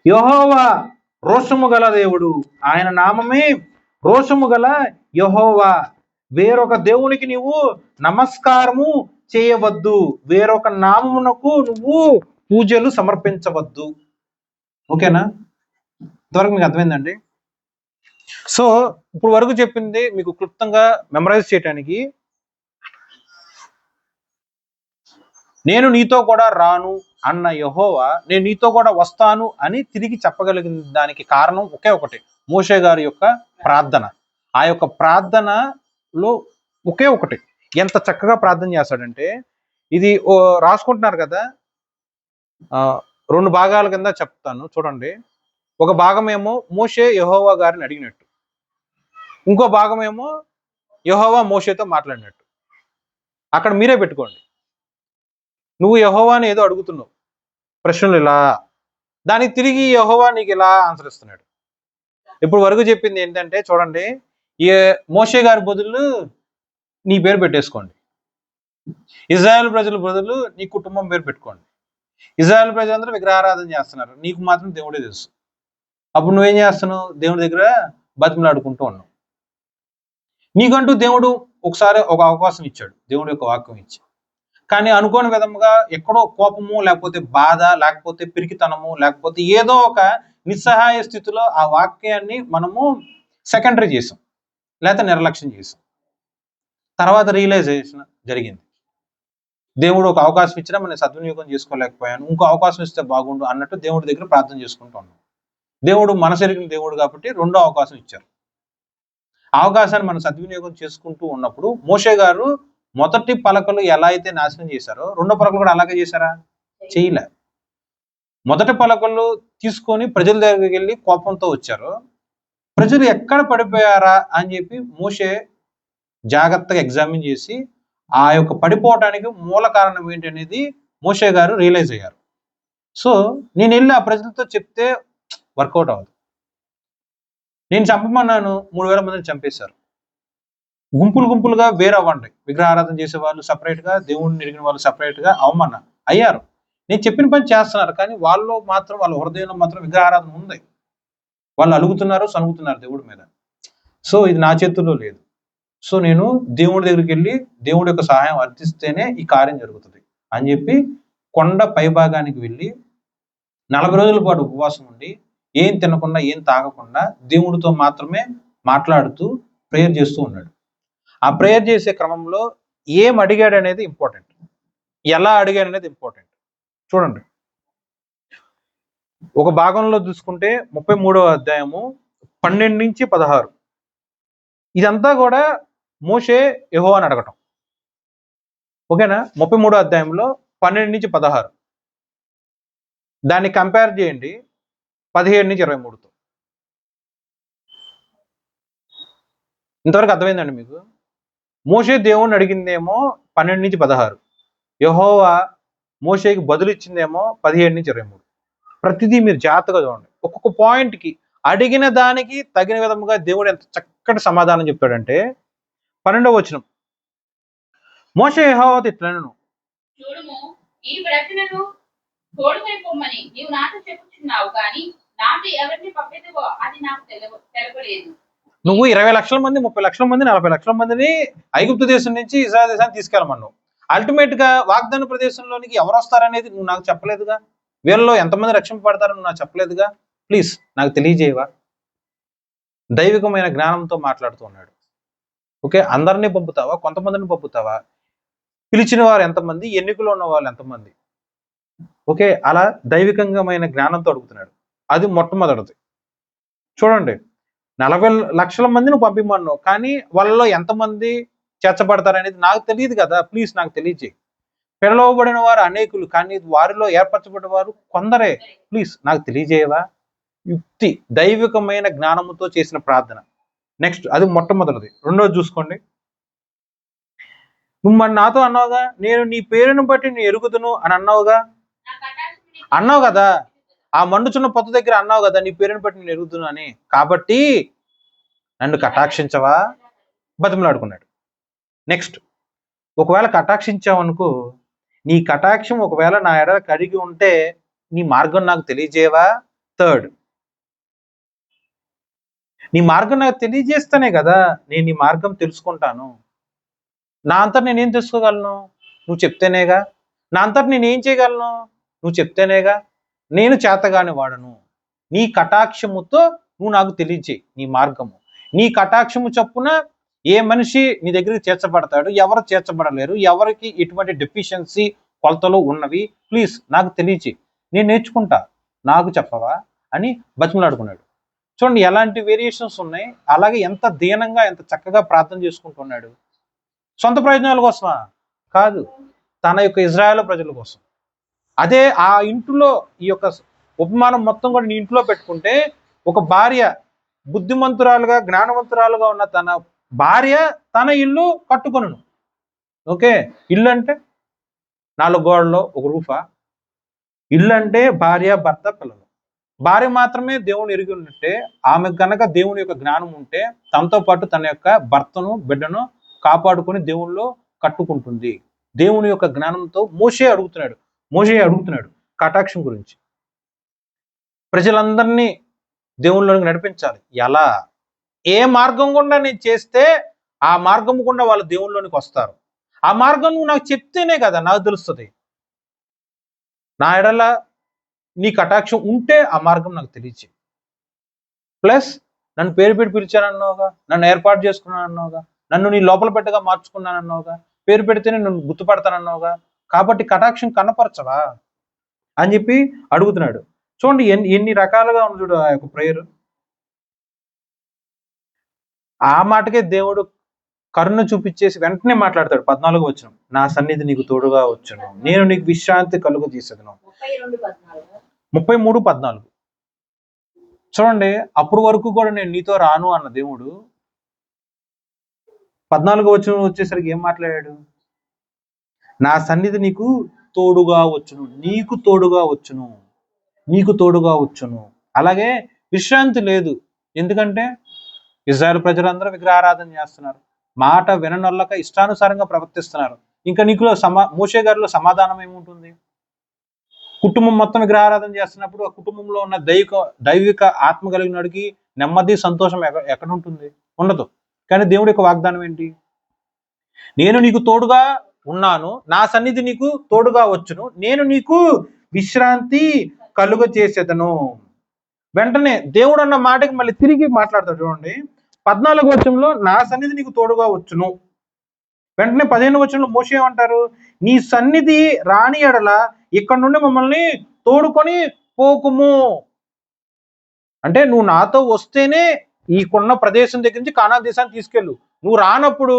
యెహోవా రోషము గల దేవుడు, ఆయన నామమే రోషము గల యెహోవా, వేరొక దేవునికి నువ్వు నమస్కారము చేయవద్దు, వేరొక నామమునకు నువ్వు పూజలు సమర్పించవద్దు. ఓకేనా? ఇంతవరకు మీకు అర్థమైందండి? సో ఇప్పుడు వరకు చెప్పింది మీకు క్లుప్తంగా మెమరైజ్ చేయడానికి, నేను నీతో కూడా రాను అన్న యెహోవా నేను నీతో కూడా వస్తాను అని తిరిగి చెప్పగలిగిన దానికి కారణం ఒకే ఒకటి, మోషే గారి యొక్క ప్రార్థన. ఆ యొక్క ప్రార్థనలో ఒకే ఒకటి. ఎంత చక్కగా ప్రార్థన చేస్తాడంటే, ఇది రాసుకుంటున్నారు కదా, 2 భాగాల కింద చెప్తాను చూడండి. ఒక భాగం ఏమో మోషే యెహోవా గారిని అడిగినట్టు, ఇంకో భాగం ఏమో యెహోవా మోషేతో మాట్లాడినట్టు. అక్కడ మీరే పెట్టుకోండి. నువ్వు యెహోవాని ఏదో అడుగుతున్నావు, ప్రశ్నలు ఇలా, దానికి తిరిగి యెహోవా నీకు ఇలా ఆన్సర్ ఇస్తున్నాడు. ఇప్పుడు వరకు చెప్పింది ఏంటంటే చూడండి, మోషే గారి బదులు నీ పేరు పెట్టేసుకోండి, ఇజ్రాయెల్ ప్రజల బదులు నీ కుటుంబం పేరు పెట్టుకోండి. ఇజ్రాయెల్ ప్రజలందరూ విగ్రహారాధన చేస్తున్నారు, నీకు మాత్రం దేవుడే తెలుసు. అప్పుడు నువ్వేం చేస్తున్నావు? దేవుడి దగ్గర బతిమలాడుకుంటూ ఉన్నావు. నీకంటూ దేవుడు ఒకసారి ఒక అవకాశం ఇచ్చాడు, దేవుడి యొక్క వాక్యం ఇచ్చి. కానీ అనుకోని విధముగా ఎక్కడో కోపము, లేకపోతే బాధ, లేకపోతే పిరికితనము, లేకపోతే ఏదో ఒక నిస్సహాయ స్థితిలో ఆ వాక్యాన్ని మనము సెకండరీ చేసాం, లేకపోతే నిర్లక్ష్యం చేసాం. తర్వాత రియలైజేషన్ జరిగింది, దేవుడు ఒక అవకాశం ఇచ్చినా మనం సద్వినియోగం చేసుకోలేకపోయాను, ఇంకో అవకాశం ఇస్తే బాగుండు అన్నట్టు దేవుడి దగ్గర ప్రార్థన చేసుకుంటూ ఉన్నాం. దేవుడు మనసెరిగిన దేవుడు కాబట్టి రెండో అవకాశం ఇచ్చారు. అవకాశాన్ని మనం సద్వినియోగం చేసుకుంటూ ఉన్నప్పుడు మోషే గారు మొదటి పలకలు ఎలా అయితే నాశనం చేశారో రెండో పలకలు కూడా అలాగే చేశారా? చేయలే. మొదటి పలకలు తీసుకొని ప్రజల దగ్గరికి వెళ్ళి కోపంతో వచ్చారు. ప్రజలు ఎక్కడ పడిపోయారా అని చెప్పి మోషే జాగ్రత్తగా ఎగ్జామిన్ చేసి ఆ యొక్క పడిపోవటానికి మూల కారణం ఏంటి అనేది మోషే గారు రియలైజ్ అయ్యారు. సో నేను వెళ్ళి ఆ ప్రజలతో చెప్తే వర్కౌట్ అవ్వదు. నేను చంపమన్నాను, 3000 మందిని చంపేశారు. గుంపులు గుంపులుగా వేరవ్వండి, విగ్రహారాధన చేసే వాళ్ళు సపరేట్గా, దేవుడిని ఎరిగిన వాళ్ళు సపరేట్గా అవమన్నా అయ్యారు. నేను చెప్పిన పని చేస్తున్నారు, కానీ వాళ్ళు మాత్రం వాళ్ళ హృదయంలో మాత్రం విగ్రహారాధన ఉంది. వాళ్ళు అలుగుతున్నారు, సనుగుతున్నారు దేవుడి మీద. సో ఇది నా చేతుల్లో లేదు. సో నేను దేవుడి దగ్గరికి వెళ్ళి దేవుడి యొక్క సహాయం అర్థిస్తేనే ఈ కార్యం జరుగుతుంది అని చెప్పి కొండ పైభాగానికి వెళ్ళి 40 రోజుల పాటు ఉపవాసం ఉండి ఏం తినకుండా ఏం తాగకుండా దేవుడితో మాత్రమే మాట్లాడుతూ ప్రేయర్ చేస్తూ ఉన్నాడు. ఆ ప్రేయర్ చేసే క్రమంలో ఏం అడిగాడు అనేది ఇంపార్టెంట్, ఎలా అడిగాడు అనేది ఇంపార్టెంట్. చూడండి, ఒక భాగంలో చూసుకుంటే 33వ అధ్యాయము 12 నుంచి 16. ఇదంతా కూడా మోషే యెహోవాని అడగటం. ఓకేనా? 33వ అధ్యాయంలో 12 నుంచి 16. దాన్ని కంపేర్ చేయండి 17 నుంచి 23తో. ఇంతవరకు అర్థమైందండి మీకు? మోషే దేవుణ్ణి అడిగిందేమో 12 నుంచి 16, యెహోవా మోషేకి బదులు ఇచ్చిందేమో 17 నుంచి 23. ప్రతిదీ మీరు జాగ్రత్తగా చూడండి. ఒక్కొక్క పాయింట్కి అడిగిన దానికి తగిన విధముగా దేవుడు ఎంత చక్కటి సమాధానం చెప్తాడంటే 12వ వచనం, మోషే యెహోవాతో ఇట్లనెను, చూడుము, ఈ ప్రజలను తోడుకొని పొమ్మని నీవు నాతో చెప్పుచున్నావు, కానీ నాతో ఎవరిని పంపితవో అది నాకు తెలపలేదు. నువ్వు 20 లక్షల మంది, 30 లక్షల మంది, 40 లక్షల మందిని ఐగుప్తు దేశం నుంచి ఇశ్రాయేలు దేశానికి తీసుకెళ్ళమన్నావు. అల్టిమేట్ గా వాగ్దాన ప్రదేశంలోనికి ఎవరు వస్తారనేది నువ్వు నాకు చెప్పలేదుగా. వీళ్ళలో ఎంతమంది రక్షింపబడతారని నువ్వు నాకు చెప్పలేదుగా. ప్లీజ్ నాకు తెలియజేయవా? దైవికమైన జ్ఞానంతో మాట్లాడుతూ ఉన్నాడు. ఓకే, అందరినీ పంపుతావా, కొంతమందిని పంపుతావా? పిలిచిన వారు ఎంతమంది, ఎన్నికలో ఉన్న వాళ్ళు ఎంతమంది? ఓకే, అలా దైవికంగమైన జ్ఞానంతో అడుగుతున్నాడు. అది మొట్టమొదటిది. చూడండి, 40 లక్షల మందిని పంపిమన్నావు, కానీ వాళ్ళలో ఎంతమంది చేర్చబడతారనేది నాకు తెలియదు కదా. ప్లీజ్ నాకు తెలియజేయి. పిలవబడిన వారు అనేకులు, కానీ వారిలో ఏర్పరచబడిన వారు కొందరే. ప్లీజ్ నాకు తెలియజేయవా? యుక్తి, దైవికమైన జ్ఞానముతో చేసిన ప్రార్థన. నెక్స్ట్, అది మొట్టమొదటిది. రెండోది చూసుకోండి, నువ్వు మరి నాతో అన్నావుగా, నేను నీ పేరును బట్టి నేను ఎరుగుదును అని అన్నావుగా. అన్నావు కదా, ఆ మండుచున్న పొత్తు దగ్గర అన్నావు కదా, నీ పేరును బట్టి నేను ఎరుగుదును అని. కాబట్టి నన్ను కటాక్షించవా? బతిమలాడుకున్నాడు. నెక్స్ట్, ఒకవేళ కటాక్షించావనుకో, నీ కటాక్షం ఒకవేళ నా ఎడ కడిగి ఉంటే నీ మార్గం నాకు తెలియజేయవా? థర్డ్, నీ మార్గం నాకు తెలియజేస్తేనే కదా నేను నీ మార్గం తెలుసుకుంటాను. నా అంతా నేనేం తెలుసుకోగలను? నువ్వు చెప్తేనేగా. నా అంతటి నేనేం చేయగలను? నువ్వు చెప్తేనేగా. నేను చేతగాని వాడను. నీ కటాక్షముతో నువ్వు నాకు తెలియజేయి నీ మార్గము. నీ కటాక్షము చొప్పున ఏ మనిషి నీ దగ్గరికి చేర్చబడతాడు, ఎవరు చేర్చబడలేరు, ఎవరికి ఎటువంటి డెఫిషియన్సీ కొలతలు ఉన్నవి, ప్లీజ్ నాకు తెలియజేయి, నేను నేర్చుకుంటా, నాకు చెప్పవా అని బతిమలాడుకున్నాడు. చూడండి ఎలాంటి వేరియేషన్స్ ఉన్నాయి. అలాగే ఎంత దీనంగా, ఎంత చక్కగా ప్రార్థన చేసుకుంటున్నాడు. సొంత ప్రయోజనాల కోసమా? కాదు, తన యొక్క ఇజ్రాయేల్ ప్రజల కోసం. అదే ఆ ఇంట్లో ఈ యొక్క ఉపమానం మొత్తం కూడా నీ ఇంట్లో పెట్టుకుంటే, ఒక భార్య బుద్ధిమంతురాలుగా, జ్ఞానవంతురాలుగా ఉన్న తన భార్య తన ఇల్లు కట్టుకొనును. ఓకే, ఇల్లు అంటే 4 గోడలో ఒక రూఫా? ఇల్లు అంటే భార్య, భర్త, పిల్లలు. భార్య మాత్రమే దేవుని ఎరిగి ఉన్నట్టే, ఆమె కనుక దేవుని యొక్క జ్ఞానం ఉంటే తనతో పాటు తన యొక్క భర్తను, బిడ్డను కాపాడుకొని దేవుల్లో కట్టుకుంటుంది. దేవుని యొక్క జ్ఞానంతో మోషే అడుగుతున్నాడు కటాక్షం గురించి. ప్రజలందరినీ దేవుళ్ళలోకి నడిపించాలి. ఎలా? ఏ మార్గం గుండా నేను చేస్తే ఆ మార్గం గుండా వాళ్ళు దేవుళ్ళలోనికి వస్తారు. ఆ మార్గం నువ్వు నాకు చెప్తేనే కదా నాకు తెలుస్తుంది. నా ఎడల నీ కటాక్షం ఉంటే ఆ మార్గం నాకు తెలియచేయి. ప్లస్ నన్ను పేరు పెట్టి పిలిచానన్నావుగా, నన్ను ఏర్పాటు చేసుకున్నానన్నావుగా, నన్ను నీ లోపల పెట్టగా మార్చుకున్నానన్నావుగా, పేరు పెడితేనే నన్ను గుర్తుపడతానన్నావుగా, కాబట్టి కటాక్షం కనపరచవా అని చెప్పి అడుగుతున్నాడు. చూడండి ఎన్ని రకాలుగా ఉంది చూడు ఆ యొక్క ప్రేయర్. ఆ మాటకే దేవుడు కరుణ చూపించేసి వెంటనే మాట్లాడతాడు. 14వ వచనం, నా సన్నిధి నీకు తోడుగా వచ్చును, నేను నీకు విశ్రాంతి కలుగు తీసేదను. 33:14 చూడండి. అప్పుడు వరకు కూడా నేను నీతో రాను అన్న దేవుడు 14వ వచనం వచ్చేసరికి ఏం మాట్లాడాడు? నా సన్నిధి నీకు తోడుగా వచ్చును, నీకు తోడుగా వచ్చును, నీకు తోడుగా వచ్చును. అలాగే విశ్రాంతి లేదు. ఎందుకంటే ఇజ్రాయెల్ ప్రజలందరూ విగ్రహారాధన చేస్తున్నారు, మాట విననొల్లక ఇష్టానుసారంగా ప్రవర్తిస్తున్నారు. ఇంకా నీకులో మోషే గారిలో సమాధానం ఏముంటుంది? కుటుంబం మొత్తం విగ్రహారాధన చేస్తున్నప్పుడు ఆ కుటుంబంలో ఉన్న దైవిక ఆత్మ కలిగినడికి నెమ్మది సంతోషం ఎక్కడ ఉంటుంది? ఉండదు. కానీ దేవుడి యొక్క వాగ్దానం ఏంటి? నేను నీకు తోడుగా ఉన్నాను, నా సన్నిధి నీకు తోడుగా వచ్చును, నేను నీకు విశ్రాంతి కలుగ చేసేదను. వెంటనే దేవుడు అన్న మాటకి మళ్ళీ తిరిగి మాట్లాడతాడు. చూడండి 14వ వచనంలో నా సన్నిధి నీకు తోడుగా వచ్చును. వెంటనే 15వ వచనంలో మోషే ఏమంటారు? నీ సన్నిధి రాని ఎడల ఇక్కడ నుండి మమ్మల్ని తోడుకొని పోకుము. అంటే నువ్వు నాతో వస్తేనే ఈకున్న ప్రదేశం దగ్గర నుంచి కానాన్ దేశానికి తీసుకెళ్ళు. నువ్వు రానప్పుడు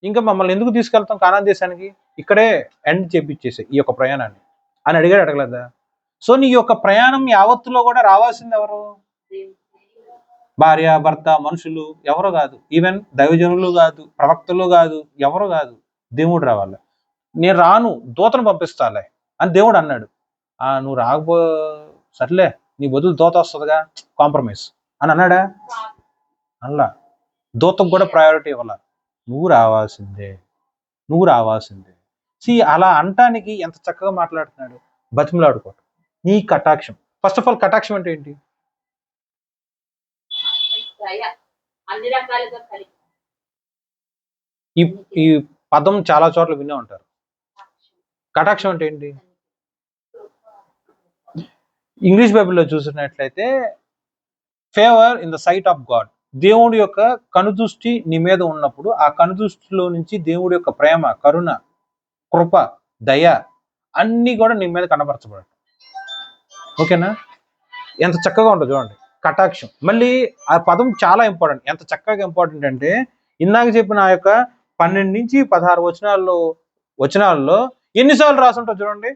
ఇంకా మమ్మల్ని ఎందుకు తీసుకెళ్తాం కానాన్ దేశానికి? ఇక్కడే ఎండ్ చేపించేసే ఈ యొక్క ప్రయాణాన్ని అని అడగలేదా? సో నీ యొక్క ప్రయాణం యావత్తులో కూడా రావాల్సింది ఎవరు? భార్య, భర్త, మనుషులు ఎవరు కాదు. ఈవెన్ దైవజనులు కాదు, ప్రవక్తలు కాదు, ఎవరు కాదు. దేవుడు రావాలి. నేను రాను, దూతను పంపిస్తాలే అని దేవుడు అన్నాడు. నువ్వు రాకపో సర్లే, నీ బదులు దూత వస్తుందిగా, కాంప్రమైజ్ అని అన్నాడా? అలా దూతకు కూడా ప్రయారిటీ ఇవ్వాల. నువ్వు రావాల్సిందే, నువ్వు రావాల్సిందే. అలా అంటానికి ఎంత చక్కగా మాట్లాడుతున్నాడు. బతిమలాడుకోవటం, నీ కటాక్షం. ఫస్ట్ ఆఫ్ ఆల్ కటాక్షం అంటే ఏంటి? ఈ పదం చాలా చోట్ల వినే ఉంటారు. కటాక్షం అంటే ఏంటి? ఇంగ్లీష్ బైబిల్లో చూసినట్లయితే favour in the sight of God. దేవుడి యొక్క కనుదృష్టి నీ మీద ఉన్నప్పుడు ఆ కనుదృష్టిలో నుంచి దేవుడి యొక్క ప్రేమ, కరుణ, కృప, దయ అన్నీ కూడా నీ మీద కనపరచబడతాయి. ఓకేనా? ఎంత చక్కగా ఉంటుంది చూడండి కటాక్షం. మళ్ళీ ఆ పదం చాలా ఇంపార్టెంట్. ఎంత చక్కగా ఇంపార్టెంట్ అంటే ఇందాక చెప్పిన ఆ యొక్క 12 నుంచి 16 వచనాల్లో ఎన్నిసార్లు రాసుంటారు చూడండి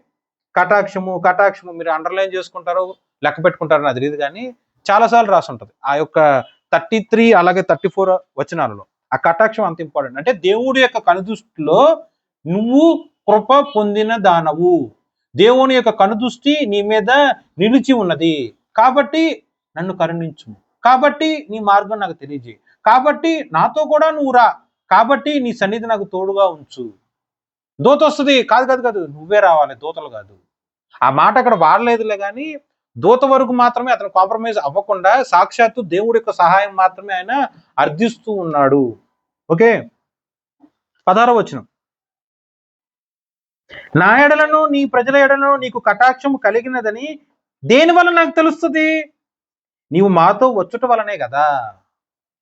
కటాక్షము. కటాక్షము మీరు అండర్లైన్ చేసుకుంటారో లెక్క పెట్టుకుంటారో అది తెలియదు, కానీ చాలాసార్లు రాసుంటది ఆ యొక్క 33 అలాగే 34 వచనాలలో. ఆ కటాక్షం అంత ఇంపార్టెంట్. అంటే దేవుడి యొక్క కనుదృష్టిలో నువ్వు కృప పొందిన దానవు, దేవుని యొక్క కనుదృష్టి నీ మీద నిలిచి ఉన్నది, కాబట్టి నన్ను కరుణించు, కాబట్టి నీ మార్గం నాకు తెలియజేయి, కాబట్టి నాతో కూడా నువ్వు రా, కాబట్టి నీ సన్నిధి నాకు తోడుగా ఉంచు. దూత వస్తుంది కాదు, నువ్వే రావాలి, దూతలు కాదు. ఆ మాట అక్కడ వాడలేదులే, కానీ దూత వరకు మాత్రమే అతను కాంప్రమైజ్ అవ్వకుండా సాక్షాత్తు దేవుడి యొక్క సహాయం మాత్రమే ఆయన అర్థిస్తూ ఉన్నాడు. ఓకే, 16వ వచనం, నా ఎడలను నీ ప్రజల ఎడలను నీకు కటాక్షం కలిగినదని దేని వల్ల నాకు తెలుస్తుంది? నీవు మాతో వచ్చుట వలనే కదా.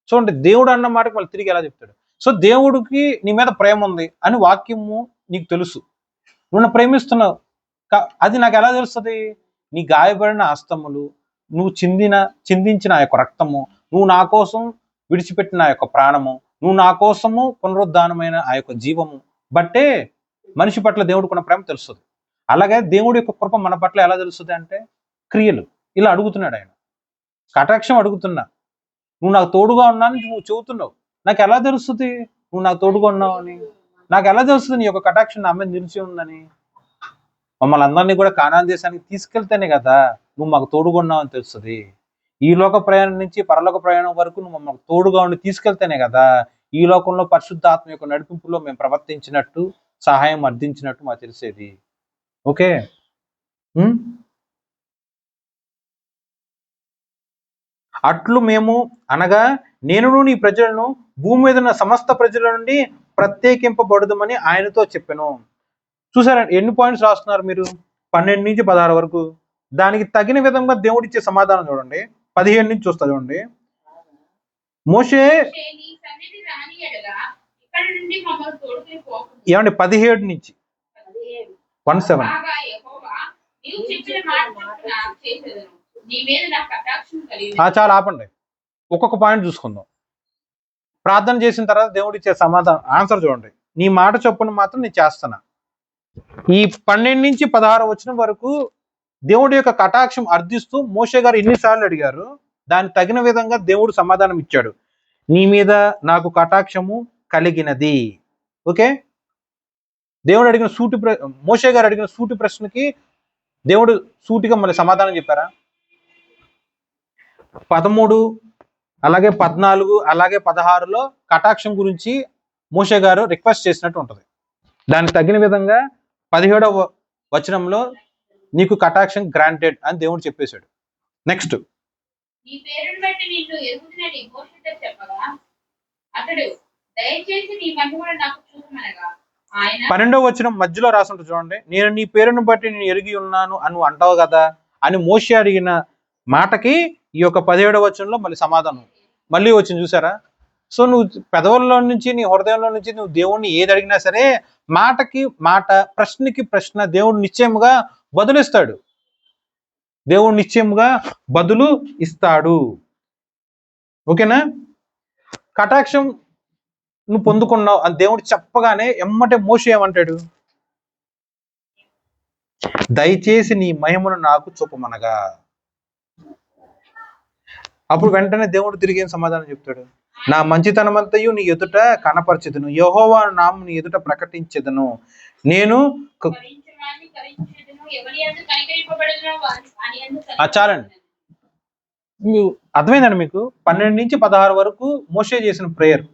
చూడండి దేవుడు అన్న మాటకు మళ్ళీ తిరిగి ఎలా చెప్తాడు? సో దేవుడికి నీ మీద ప్రేమ ఉంది అని వాక్యము నీకు తెలుసు, నువ్వు నన్ను ప్రేమిస్తున్నావు. అది నాకు ఎలా తెలుస్తుంది? నీ గాయపడిన హస్తములు, నువ్వు చిందించిన ఆ యొక్క రక్తము, నువ్వు నా కోసం విడిచిపెట్టిన ఆ యొక్క ప్రాణము, నువ్వు నా కోసము పునరుద్ధానమైన ఆ యొక్క జీవము బట్టే మనిషి పట్ల దేవుడికున్న ప్రేమ తెలుస్తుంది. అలాగే దేవుడి యొక్క కృప మన పట్ల ఎలా తెలుస్తుంది అంటే క్రియలు. ఇలా అడుగుతున్నాడు ఆయన, కటాక్షం అడుగుతున్నా, నువ్వు నాకు తోడుగా ఉన్నానని నువ్వు చెబుతున్నావు, నాకు ఎలా తెలుస్తుంది నువ్వు నాకు తోడుగా ఉన్నావు అని? నాకు ఎలా తెలుస్తుంది నీ యొక్క కటాక్షం నా మీద నిలిచి ఉందని? మమ్మల్ని అందరినీ కూడా కానాన్ దేశానికి తీసుకెళ్తేనే కదా నువ్వు మాకు తోడుగా ఉన్నావు అని తెలుస్తుంది. ఈ లోక ప్రయాణం నుంచి పరలోక ప్రయాణం వరకు నువ్వు మాకు తోడుగా ఉండి తీసుకెళ్తేనే కదా ఈ లోకంలో పరిశుద్ధాత్మ యొక్క నడిపింపులో మేము ప్రవర్తించినట్టు, సహాయం అర్థించినట్టు మాకు తెలిసేది. ఓకే, అట్లు మేము అనగా నేనును నీ ప్రజలను భూమి మీద ఉన్న సమస్త ప్రజల నుండి ప్రత్యేకింపబడదుమని ఆయనతో చెప్పాను. చూసారా ఎన్ని పాయింట్స్ రాస్తున్నారు మీరు? 12 నుంచి 16 వరకు. దానికి తగిన విధంగా దేవుడిచ్చే సమాధానం చూడండి. 17 నుంచి చూస్తా చూడండి. మోషే మోషే నీ సన్నిధి రాని ఎడల ఇక్కడ నుండి మమ్మల్ని తోడుకుని పోకుము. ఏమండి 17 నుంచి 17 బాగా యెహోవా నీవు చెప్పిన మాట చొప్పున చేసేదను. నీ మీద నా కటాక్షం కలిగి చాలా ఆపండి. ఒక్కొక్క పాయింట్ చూసుకుందాం. ప్రార్థన చేసిన తర్వాత దేవుడిచ్చే సమాధానం ఆన్సర్ చూడండి. నీ మాట చొప్పున మాత్రం నేను చేస్తున్నా. ఈ 12 నుంచి 16 వచ్చిన వరకు దేవుడి యొక్క కటాక్షం అర్థిస్తూ మోషే గారు ఎన్నిసార్లు అడిగారు, దానికి తగిన విధంగా దేవుడు సమాధానం ఇచ్చాడు. నీ మీద నాకు కటాక్షము కలిగినది. ఓకే, దేవుడు అడిగిన మోషే గారు అడిగిన సూటి ప్రశ్నకి దేవుడు సూటిగా మళ్ళీ సమాధానం చెప్పారా? 13 అలాగే 14 అలాగే 16లో కటాక్షం గురించి మోషే గారు రిక్వెస్ట్ చేసినట్టు ఉంటుంది. దానికి తగిన విధంగా 17వ వచనంలో నీకు కటాక్షం గ్రాంటెడ్ అని దేవుడు చెప్పేశాడు. నెక్స్ట్, నీ పేరును బట్టి నిన్ను ఎరుగుదునని మోషేతో చెప్పగా అతడు దయచేసి నీ మహిమను నాకు చూపమనగా ఆయన 12వ వచనం మధ్యలో రాసుంటుంది చూడండి. నేను నీ పేరును బట్టి నేను ఎరిగి ఉన్నాను అని అంటావు కదా అని మోషే అడిగిన మాటకి ఈ యొక్క 17వ వచనంలో మళ్ళీ సమాధానం మళ్ళీ వచ్చింది. చూసారా? సో నువ్వు పెదవుల్లో నుంచి నీ హృదయంలో నుంచి నువ్వు దేవుణ్ణి ఏది అడిగినా సరే మాటకి మాట, ప్రశ్నకి ప్రశ్న దేవుడు నిశ్చయముగా బదులిస్తాడు. దేవుడు నిశ్చయముగా బదులు ఇస్తాడు. ఓకేనా? కటాక్షం నువ్వు పొందుకున్నావు అని దేవుడు చెప్పగానే ఎమ్మటే మోషే ఏమంటాడు? దయచేసి నీ మహిమను నాకు చూపమనగా. అప్పుడు వెంటనే దేవుడు తిరిగి ఏం సమాధానం చెప్తాడు? నా మంచితనమంతయు నీ ఎదుట కనపరచెదను, యెహోవా నామమును నీ ఎదుట ప్రకటించెదను. నేను కరించువాని కరించెదను, ఎవని యందు కనికరింపబడుదునో వాని యందు చాలండి. అర్థమైందండి మీకు? 12 నుంచి 16 వరకు మోషే చేసిన ప్రేయర్,